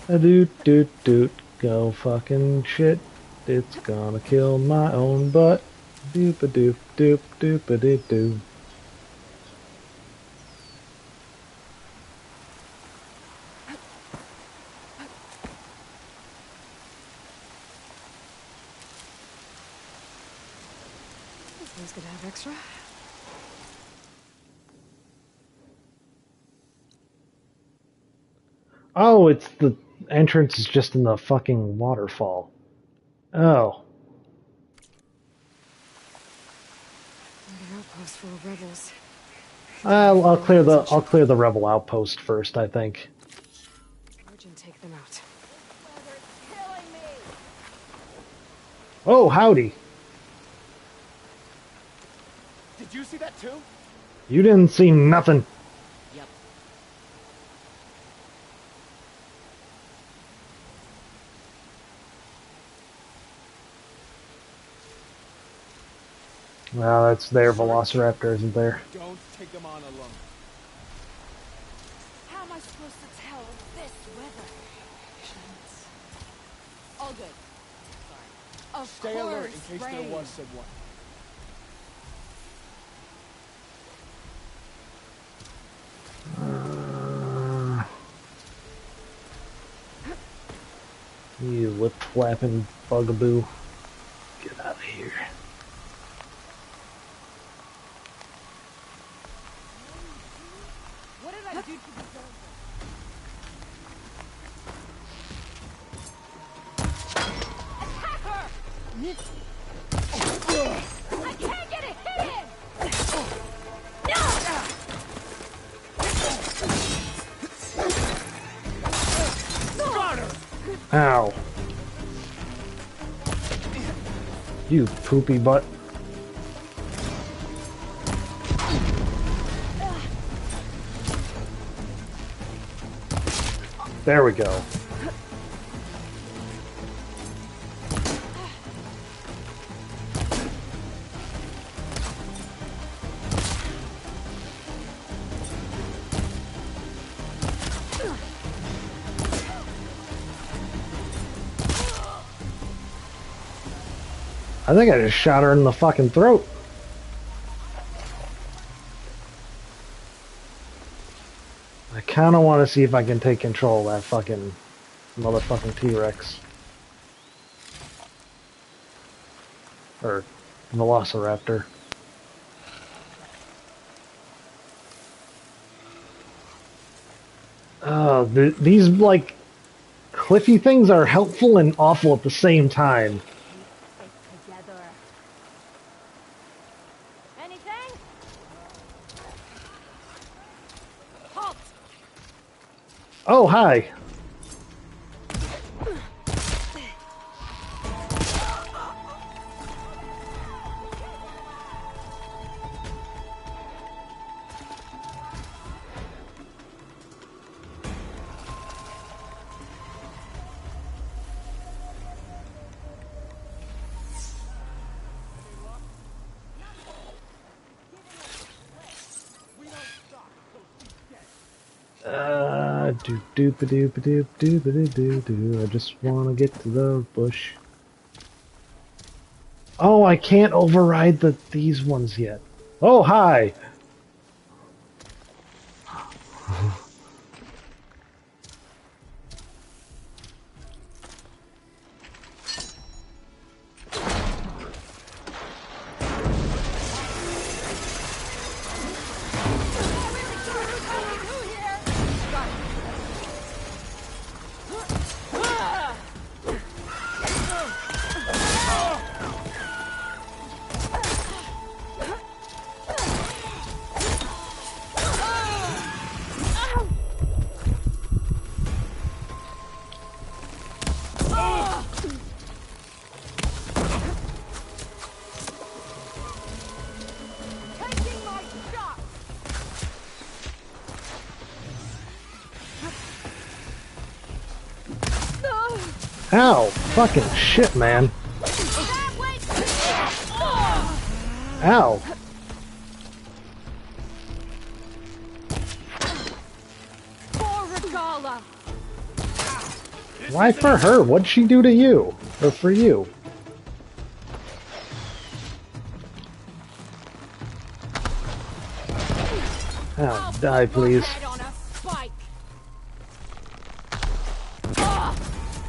A doot doot doot. Go fucking shit. It's gonna kill my own butt. Doop a doop doop doop a doop doop. This one's gonna have extra. Oh, it's the entrance is just in the fucking waterfall. Oh. Another outpost full of rebels. I'll clear the rebel outpost first, I think. Charge and take them out. Oh, howdy. Did you see that too? You didn't see nothing. Yep. Well, that's their Velociraptor, isn't there? Don't take them on alone. How am I supposed to tell in this weather? All good. Sorry. Of Stay alert in case Rain. there was said one. You lip flapping bugaboo. Get out of here. What did I do to deserve this? Attack her! I can't get a hit in! Ow. You poopy butt. There we go. I think I just shot her in the fucking throat. I kinda wanna see if I can take control of that fucking motherfucking T-Rex. Or Velociraptor. Oh, these, like, cliffy things are helpful and awful at the same time. Together. Anything? Halt! Oh, hi. Doop doop a doop a doop doop a doo doo doo. I just wanna get to the bush. Oh, I can't override these ones yet. Oh, hi. Taking my shot! Ow. Fucking shit, man. Ow. Paula! Why for her? What'd she do to you? Or for you? Oh, die, please. Head on a spike.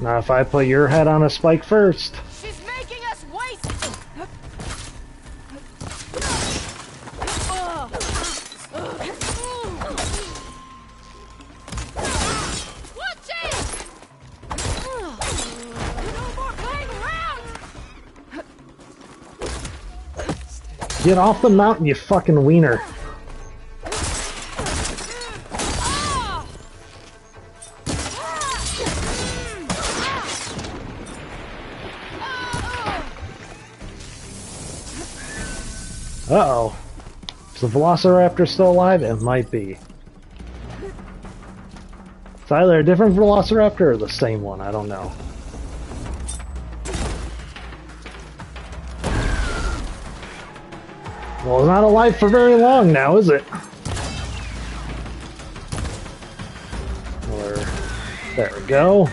Not if I put your head on a spike first. She's making us waste. Watch it! No more playing around. Get off the mountain, you fucking wiener. Uh-oh. Is the Velociraptor still alive? It might be. It's either a different Velociraptor or the same one. I don't know. Well, it's not alive for very long now, is it? Or, there we go.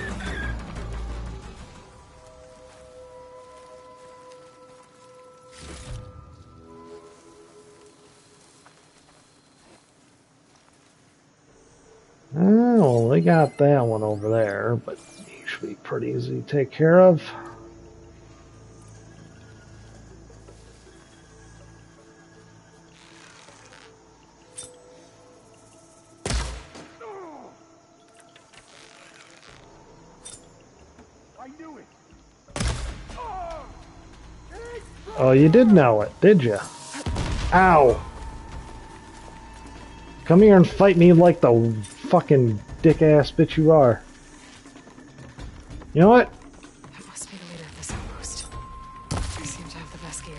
Oh, they got that one over there, but he should be pretty easy to take care of. I knew it. Oh, you did know it, did you? Ow! Come here and fight me like the fucking dick-ass bitch you are. You know what? That must be the leader of this outpost. They seem to have the best gear.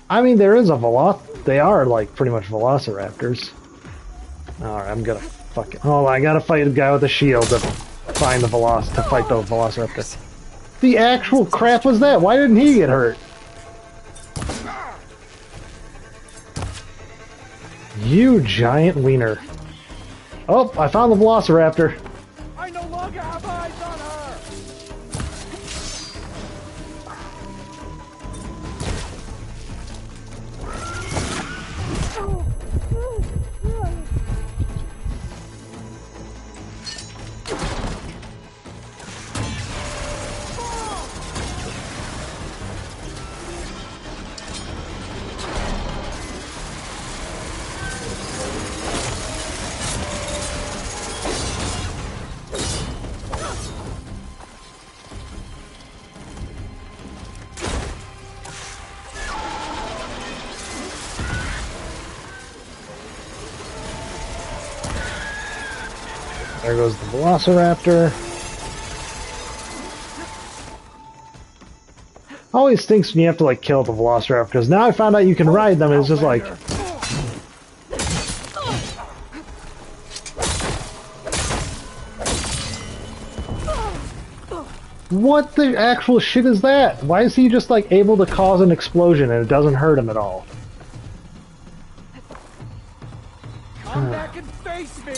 I mean, there is a they are, like, pretty much velociraptors. Alright, I'm gonna fucking... Oh, I gotta fight a guy with a shield to find the to fight the velociraptor. The actual crap was that? Why didn't he get hurt? You giant wiener. Oh, I found the velociraptor. I no longer have eyes on her. There goes the velociraptor. Always stinks when you have to like kill the velociraptor, because now I found out you can ride them and it's just like... What the actual shit is that? Why is he just like able to cause an explosion and it doesn't hurt him at all? Come back and face me.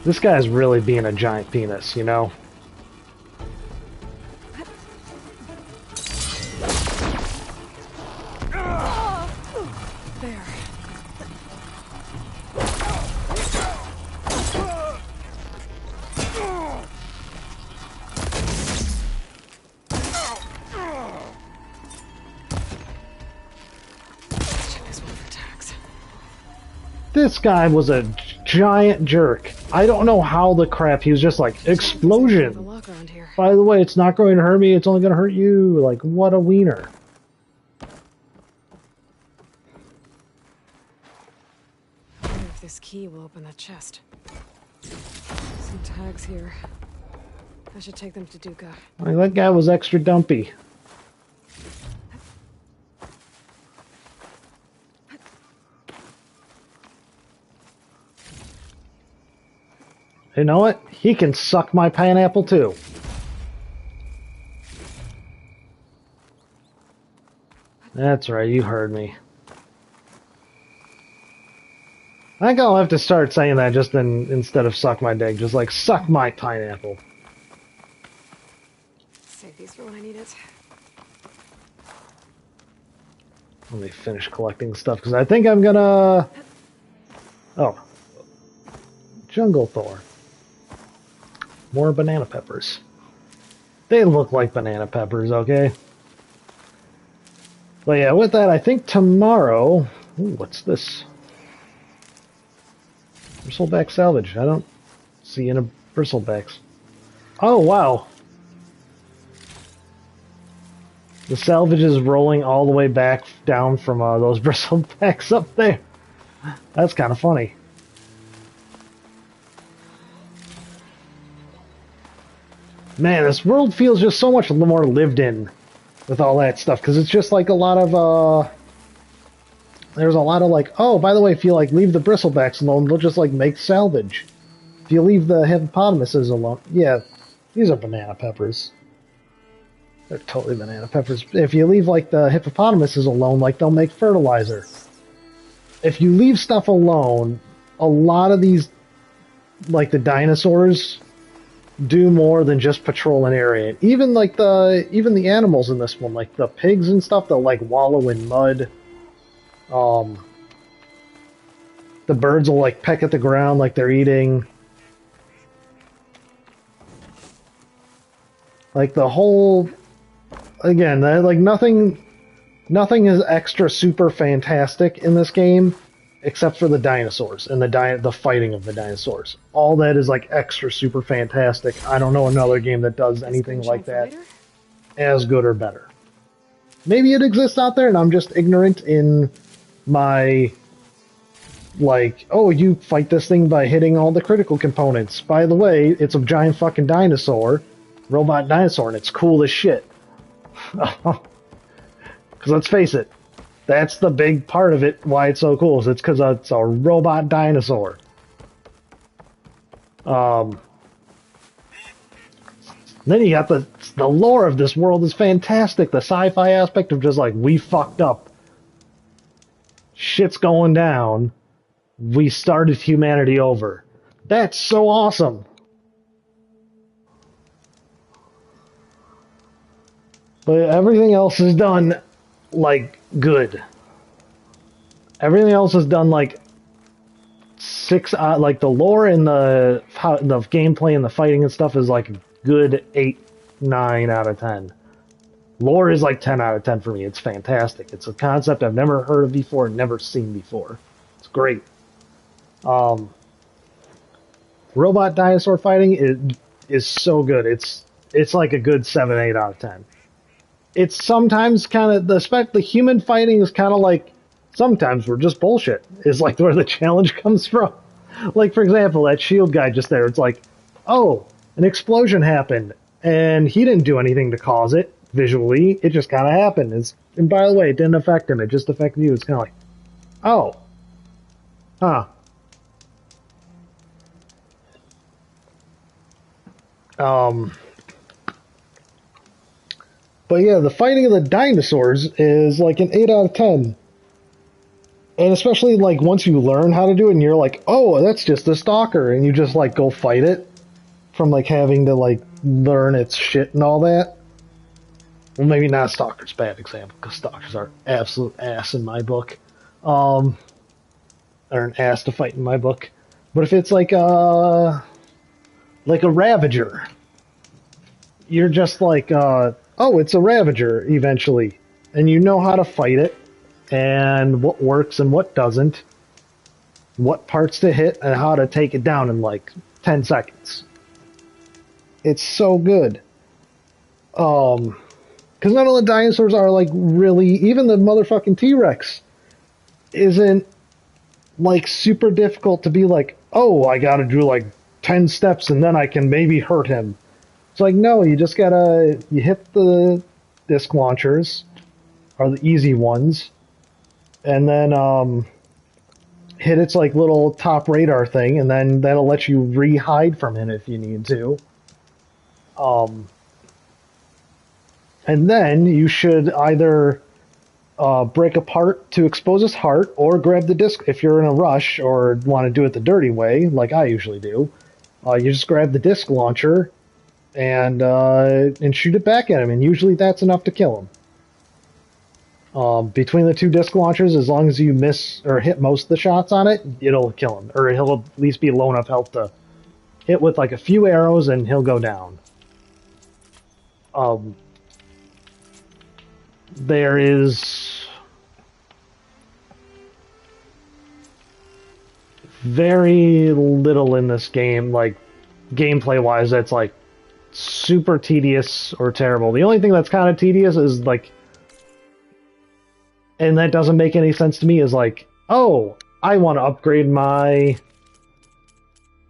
This guy's really being a giant penis, you know? There. Check this one for tags. This guy was a giant jerk. I don't know how the crap he was just like, The explosion! lock around here. By the way, it's not going to hurt me, it's only going to hurt you. Like, what a wiener. I wonder if this key will open that chest. Some tags here. I should take them to Duca. Like, that guy was extra dumpy. You know what? He can suck my pineapple too. That's right, you heard me. I think I'll have to start saying that just instead of suck my dick, just like suck my pineapple. Save these for when I need it. Let me finish collecting stuff, because I think I'm gonna... Oh. Jungle Thor. More banana peppers. They look like banana peppers, okay? But yeah, with that, I think tomorrow... Ooh, what's this? Bristleback salvage. I don't see any bristlebacks. Oh, wow. The salvage is rolling all the way back down from those bristlebacks up there. That's kind of funny. Man, this world feels just so much more lived in with all that stuff, because it's just like a lot of, there's a lot of like, oh, by the way, if you like leave the bristlebacks alone, they'll just like make salvage. If you leave the hippopotamuses alone, yeah, these are banana peppers. They're totally banana peppers. If you leave like the hippopotamuses alone, like they'll make fertilizer. If you leave stuff alone, a lot of these, like the dinosaurs, do more than just patrol an area. Even like even the animals in this one, like the pigs and stuff, they'll like wallow in mud. The birds will like peck at the ground like they're eating. Like the whole, again, like nothing is extra super fantastic in this game, except for the dinosaurs and the fighting of the dinosaurs. All that is like extra super fantastic. I don't know another game that does anything like that as good or better. Maybe it exists out there and I'm just ignorant in my, like, oh, you fight this thing by hitting all the critical components. By the way, it's a giant fucking dinosaur, robot dinosaur, and it's cool as shit. Because let's face it, that's the big part of it, why it's so cool, is it's because it's a robot dinosaur. Then you got the lore of this world is fantastic. The sci-fi aspect of just like, we fucked up. Shit's going down. We started humanity over. That's so awesome. But everything else is done, like, good. Everything else is done, like, like, the lore and the gameplay and the fighting and stuff is, like, good 8, 9 out of 10. Lore is, like, 10 out of 10 for me. It's fantastic. It's a concept I've never heard of before, never seen before. It's great. Robot dinosaur fighting is so good. It's like a good 7, 8 out of 10. It's sometimes kind of, the human fighting is kind of like, sometimes we're just bullshit, is like where the challenge comes from. Like, for example, that shield guy just there, it's like, oh, an explosion happened, and he didn't do anything to cause it, visually, it just kind of happened. And by the way, it didn't affect him, it just affected you. It's kind of like, oh, huh. But yeah, the fighting of the dinosaurs is like an 8 out of 10. And especially like once you learn how to do it and you're like, oh, that's just a stalker, and you just like go fight it from like having to like learn its shit and all that. Well, maybe not stalkers, bad example, because stalkers are absolute ass in my book. Or an ass to fight in my book. But if it's like a Ravager, you're just like, oh, it's a Ravager, eventually. And you know how to fight it, and what works and what doesn't, what parts to hit, and how to take it down in like 10 seconds. It's so good. Because none of the dinosaurs are like really, even the motherfucking T-Rex isn't like super difficult to be like, oh, I gotta do like 10 steps and then I can maybe hurt him. It's like, no, you just gotta, you hit the disc launchers, are the easy ones, and then hit its like little top radar thing, and then that'll let you re-hide from him if you need to. And then you should either break apart to expose his heart, or grab the disc if you're in a rush or want to do it the dirty way, like I usually do. You just grab the disc launcher and shoot it back at him, and usually that's enough to kill him. Between the two disc launchers, as long as you miss or hit most of the shots on it, it'll kill him, or he'll at least be low enough health to hit with like a few arrows and he'll go down. There is very little in this game, like gameplay wise, that's like super tedious or terrible. The only thing that's kind of tedious is like, and that doesn't make any sense to me, is like, oh, I want to upgrade my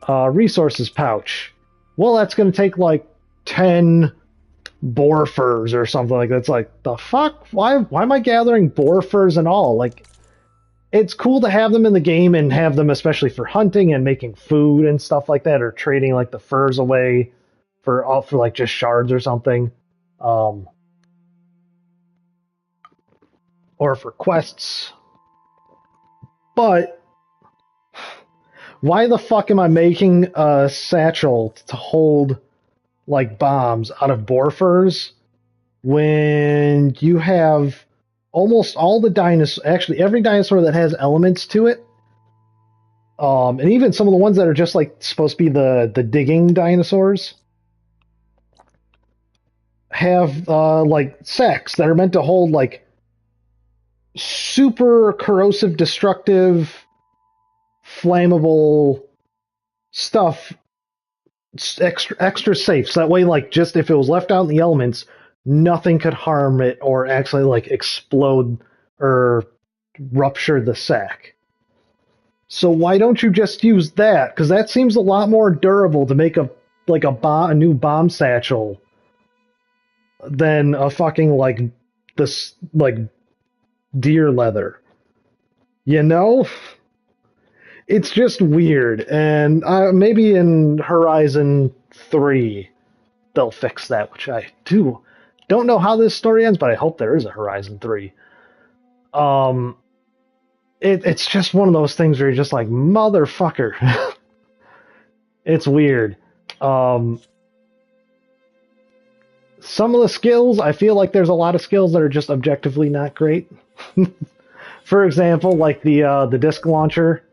resources pouch. Well, that's going to take like 10 boar furs or something like that. It's like, the fuck? Why am I gathering boar furs and all? Like, it's cool to have them in the game and have them especially for hunting and making food and stuff like that, or trading like the furs away for like just shards or something. Or for quests. But why the fuck am I making a satchel to hold like bombs out of boar furs when you have almost all the dinosaurs, actually every dinosaur that has elements to it, and even some of the ones that are just like supposed to be the digging dinosaurs, have like sacks that are meant to hold like super corrosive, destructive, flammable stuff, extra safe, so that way, like, just if it was left out in the elements, nothing could harm it or actually like explode or rupture the sack. So why don't you just use that? Because that seems a lot more durable to make a new bomb satchel than a fucking like this like deer leather. You know? It's just weird, and maybe in Horizon 3 they'll fix that, which I don't know how this story ends, but I hope there is a Horizon 3. It's just one of those things where you're just like, motherfucker. It's weird. Some of the skills, I feel like there's a lot of skills that are just objectively not great. For example, like the disc launcher,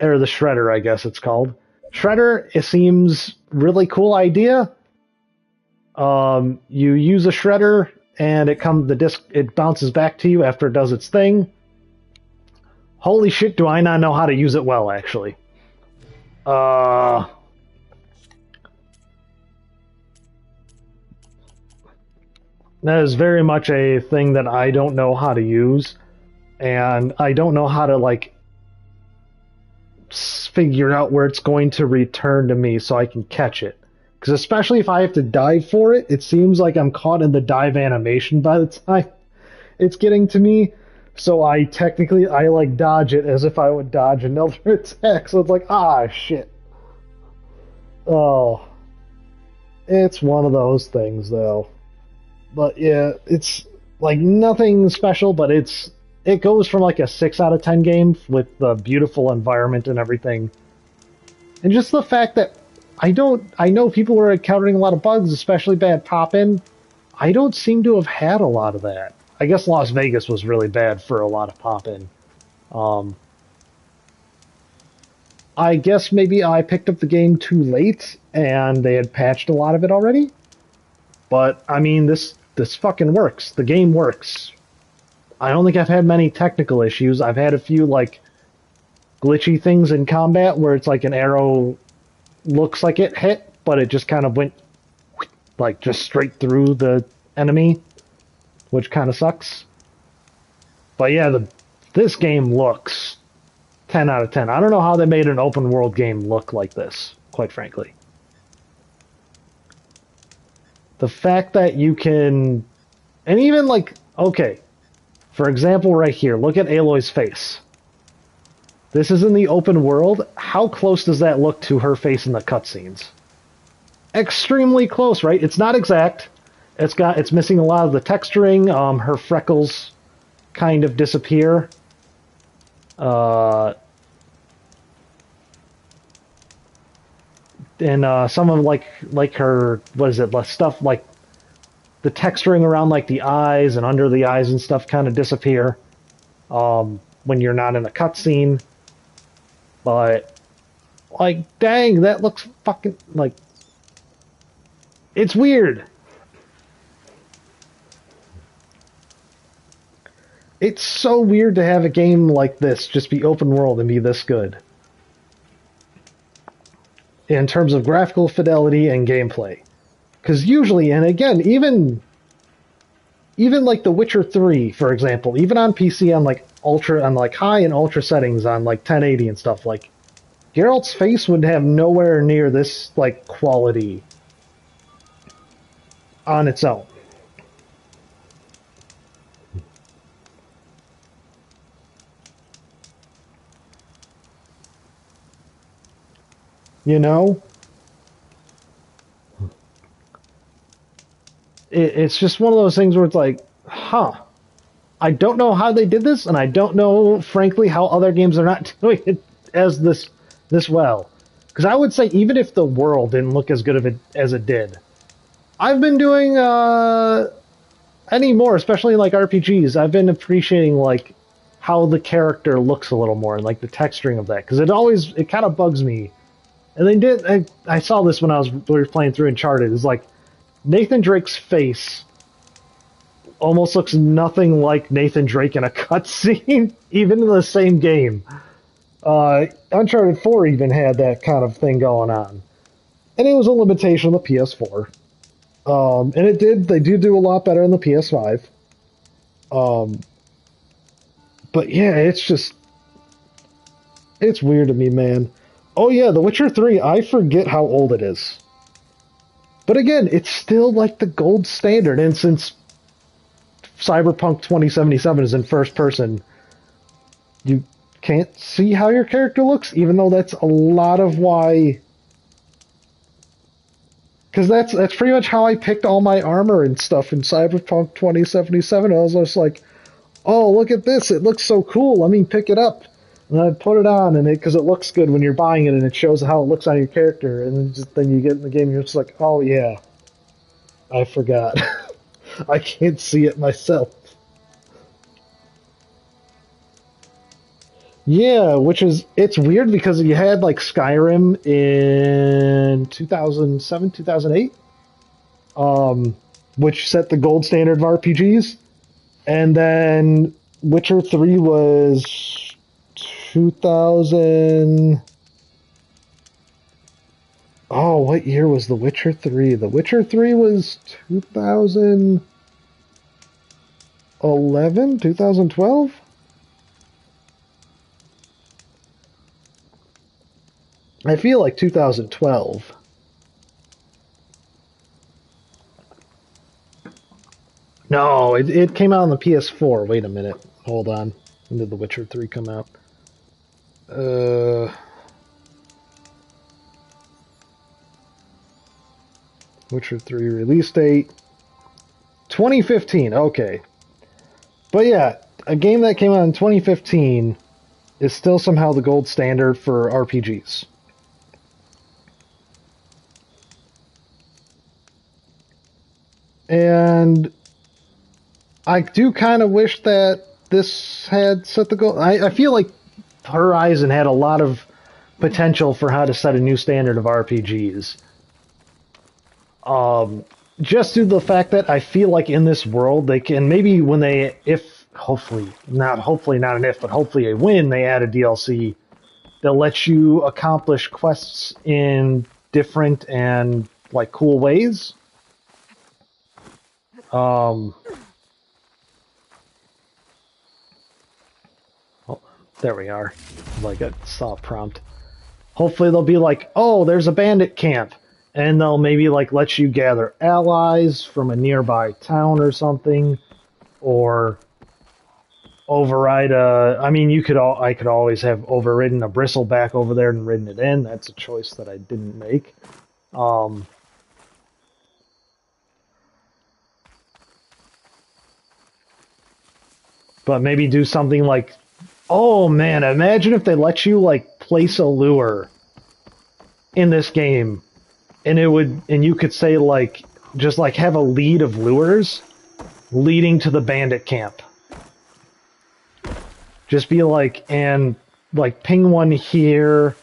or the shredder, I guess it's called. Shredder, it seems really cool idea. You use a shredder and it bounces back to you after it does its thing. Holy shit, do I not know how to use it well, actually. That is very much a thing that I don't know how to use, and I don't know how to like figure out where it's going to return to me so I can catch it. Because especially if I have to dive for it, it seems like I'm caught in the dive animation by the time it's getting to me. So I like dodge it as if I would dodge another attack. So it's like, shit. Oh. It's one of those things, though. But yeah, it's like nothing special, but it goes from like a 6 out of 10 game with the beautiful environment and everything. And just the fact that I know people were encountering a lot of bugs, especially bad pop-in. I don't seem to have had a lot of that. I guess Las Vegas was really bad for a lot of pop-in. I guess maybe I picked up the game too late and they had patched a lot of it already. But, I mean, this fucking works. The game works. I don't think I've had many technical issues. I've had a few, like, glitchy things in combat where it's like an arrow looks like it hit, but it just kind of went, like, just straight through the enemy, which kind of sucks. But yeah, this game looks 10 out of 10. I don't know how they made an open world game look like this, quite frankly. The fact that you can, and even like, okay, for example right here, look at Aloy's face. This is in the open world. How close does that look to her face in the cutscenes? Extremely close, right? It's not exact. It's missing a lot of the texturing. Her freckles kind of disappear. And some of like her, what is it, stuff like the texturing around like the eyes and under the eyes and stuff kind of disappear when you're not in a cutscene. But like, dang, that looks fucking like, it's weird. It's so weird to have a game like this just be open world and be this good in terms of graphical fidelity and gameplay. Because usually, and again, even like The Witcher 3, for example, even on PC on like high and ultra settings on like 1080 and stuff, like Geralt's face would have nowhere near this like quality on its own. You know? It's just one of those things where it's like, huh. I don't know how they did this, and I don't know, frankly, how other games are not doing it as this well. Because I would say, even if the world didn't look as good of it as it did, I've been doing any more, especially like RPGs. I've been appreciating like how the character looks a little more, and like the texturing of that, because it kind of bugs me. And I saw this when we were playing through Uncharted. It's like Nathan Drake's face almost looks nothing like Nathan Drake in a cutscene, even in the same game. Uncharted 4 even had that kind of thing going on. And it was a limitation of the PS4. And they do a lot better in the PS5. But yeah, it's weird to me, man. Oh yeah, The Witcher 3, I forget how old it is. But again, it's still like the gold standard, and since Cyberpunk 2077 is in first person, you can't see how your character looks, even though that's a lot of why... Because that's pretty much how I picked all my armor and stuff in Cyberpunk 2077. I was just like, oh, look at this, it looks so cool, let me pick it up. And I'd put it on, because it looks good when you're buying it, and it shows how it looks on your character, and then you get in the game, and you're just like, oh yeah, I forgot. I can't see it myself. Yeah, it's weird because you had like Skyrim in 2007, 2008, which set the gold standard of RPGs, and then Witcher 3 was 2000. Oh, what year was The Witcher 3? The Witcher 3 was 2011, 2012? I feel like 2012. No, it came out on the PS4. Wait a minute. Hold on. When did The Witcher 3 come out? Witcher 3 release date 2015. Okay. But yeah, a game that came out in 2015 is still somehow the gold standard for RPGs. And I do kind of wish that this had set the goal. I feel like Horizon had a lot of potential for how to set a new standard of RPGs. Just due to the fact that I feel like in this world they can, maybe when they, hopefully not when they add a DLC that lets you accomplish quests in different and like cool ways. Oh, there we are. Like I saw a prompt. Hopefully they'll be like, oh, there's a bandit camp. And they'll maybe like let you gather allies from a nearby town or something. Or override I mean, I could always have overridden a bristleback over there and ridden it in. That's a choice that I didn't make. But maybe do something like, oh man, imagine if they let you like place a lure in this game, and you could say like just like have a lead of lures leading to the bandit camp. Just be like, and like ping one here,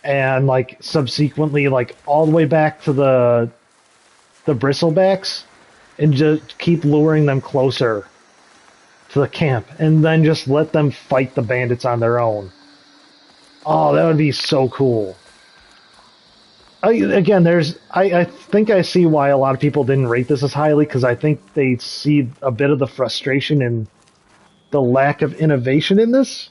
and like subsequently like all the way back to the bristlebacks, and just keep luring them closer to the camp, and then just let them fight the bandits on their own. Oh, that would be so cool. I think I see why a lot of people didn't rate this as highly, because I think they see a bit of the frustration and the lack of innovation in this.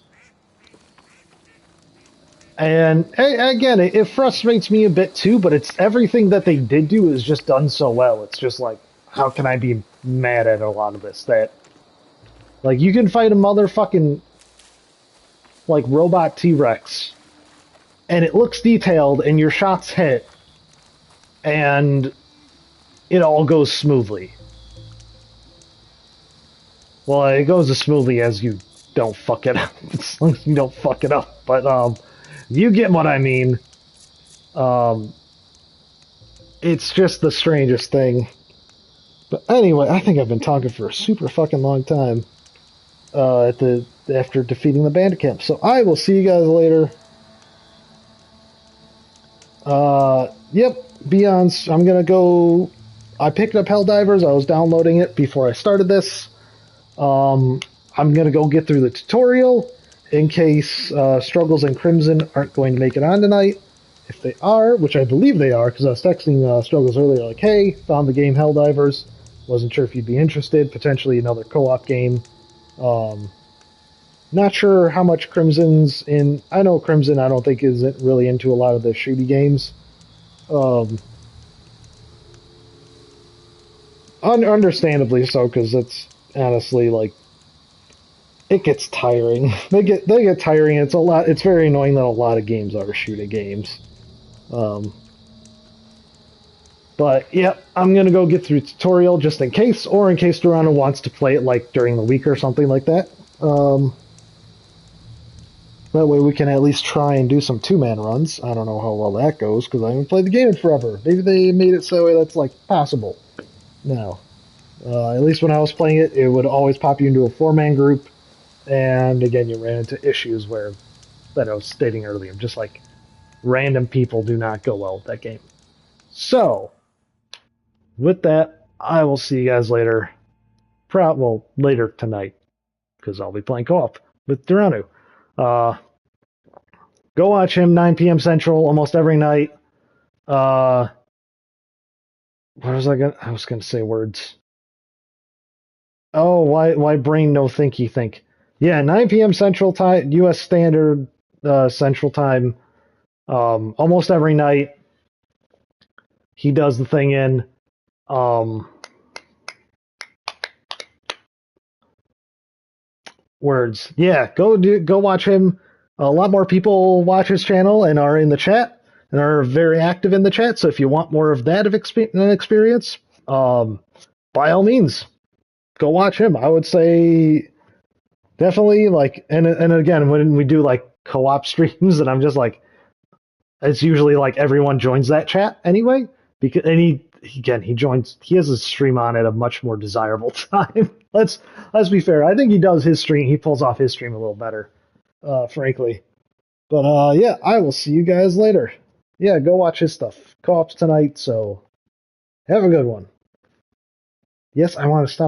And again, it frustrates me a bit too, but it's everything that they did do is just done so well. It's just like, how can I be mad at a lot of this? That, like, you can fight a motherfucking, like, robot T-Rex, and it looks detailed, and your shots hit, and it all goes smoothly. Well, it goes as smoothly as you don't fuck it up. As long as you don't fuck it up. But, you get what I mean. It's just the strangest thing. But anyway, I think I've been talking for a super fucking long time. After defeating the bandit camp. So I will see you guys later. Yep, Beyond. I'm gonna go. I picked up Helldivers. I was downloading it before I started this. I'm gonna go get through the tutorial in case Struggles and Crimson aren't going to make it on tonight. If they are, which I believe they are, because I was texting Struggles earlier, like, hey, found the game Helldivers. Wasn't sure if you'd be interested. Potentially another co-op game. Not sure how much Crimson's in. I know Crimson, I don't think, isn't really into a lot of the shooty games. Understandably so, because it's honestly like it gets tiring. They get tiring. It's a lot. It's very annoying that a lot of games are shooting games. But yeah, I'm gonna go get through tutorial just in case, or in case Durano wants to play it like during the week or something like that. That way we can at least try and do some two-man runs. I don't know how well that goes, because I haven't played the game in forever. Maybe they made it so that's like possible. No. At least when I was playing it, it would always pop you into a four-man group, and again, you ran into issues that I was stating earlier, just like random people do not go well with that game. So, with that, I will see you guys later. Later tonight, because I'll be playing co-op with Durano. Go watch him, 9 p.m. Central, almost every night. What was I was gonna say words. Oh, why brain no thinky think? Yeah, 9 p.m. Central Time, U.S. Standard Central Time. Almost every night. He does the thing in. Words. Yeah, go watch him. A lot more people watch his channel and are in the chat and are very active in the chat. So if you want more of that experience, by all means, go watch him. I would say definitely like, and again, when we do like co-op streams, and I'm just like, it's usually like everyone joins that chat anyway, because he joins. He has his stream on at a much more desirable time. Let's be fair. I think he does his stream. He pulls off his stream a little better, frankly. But yeah, I will see you guys later. Yeah, go watch his stuff. Co-ops tonight, so have a good one. Yes, I want to stop.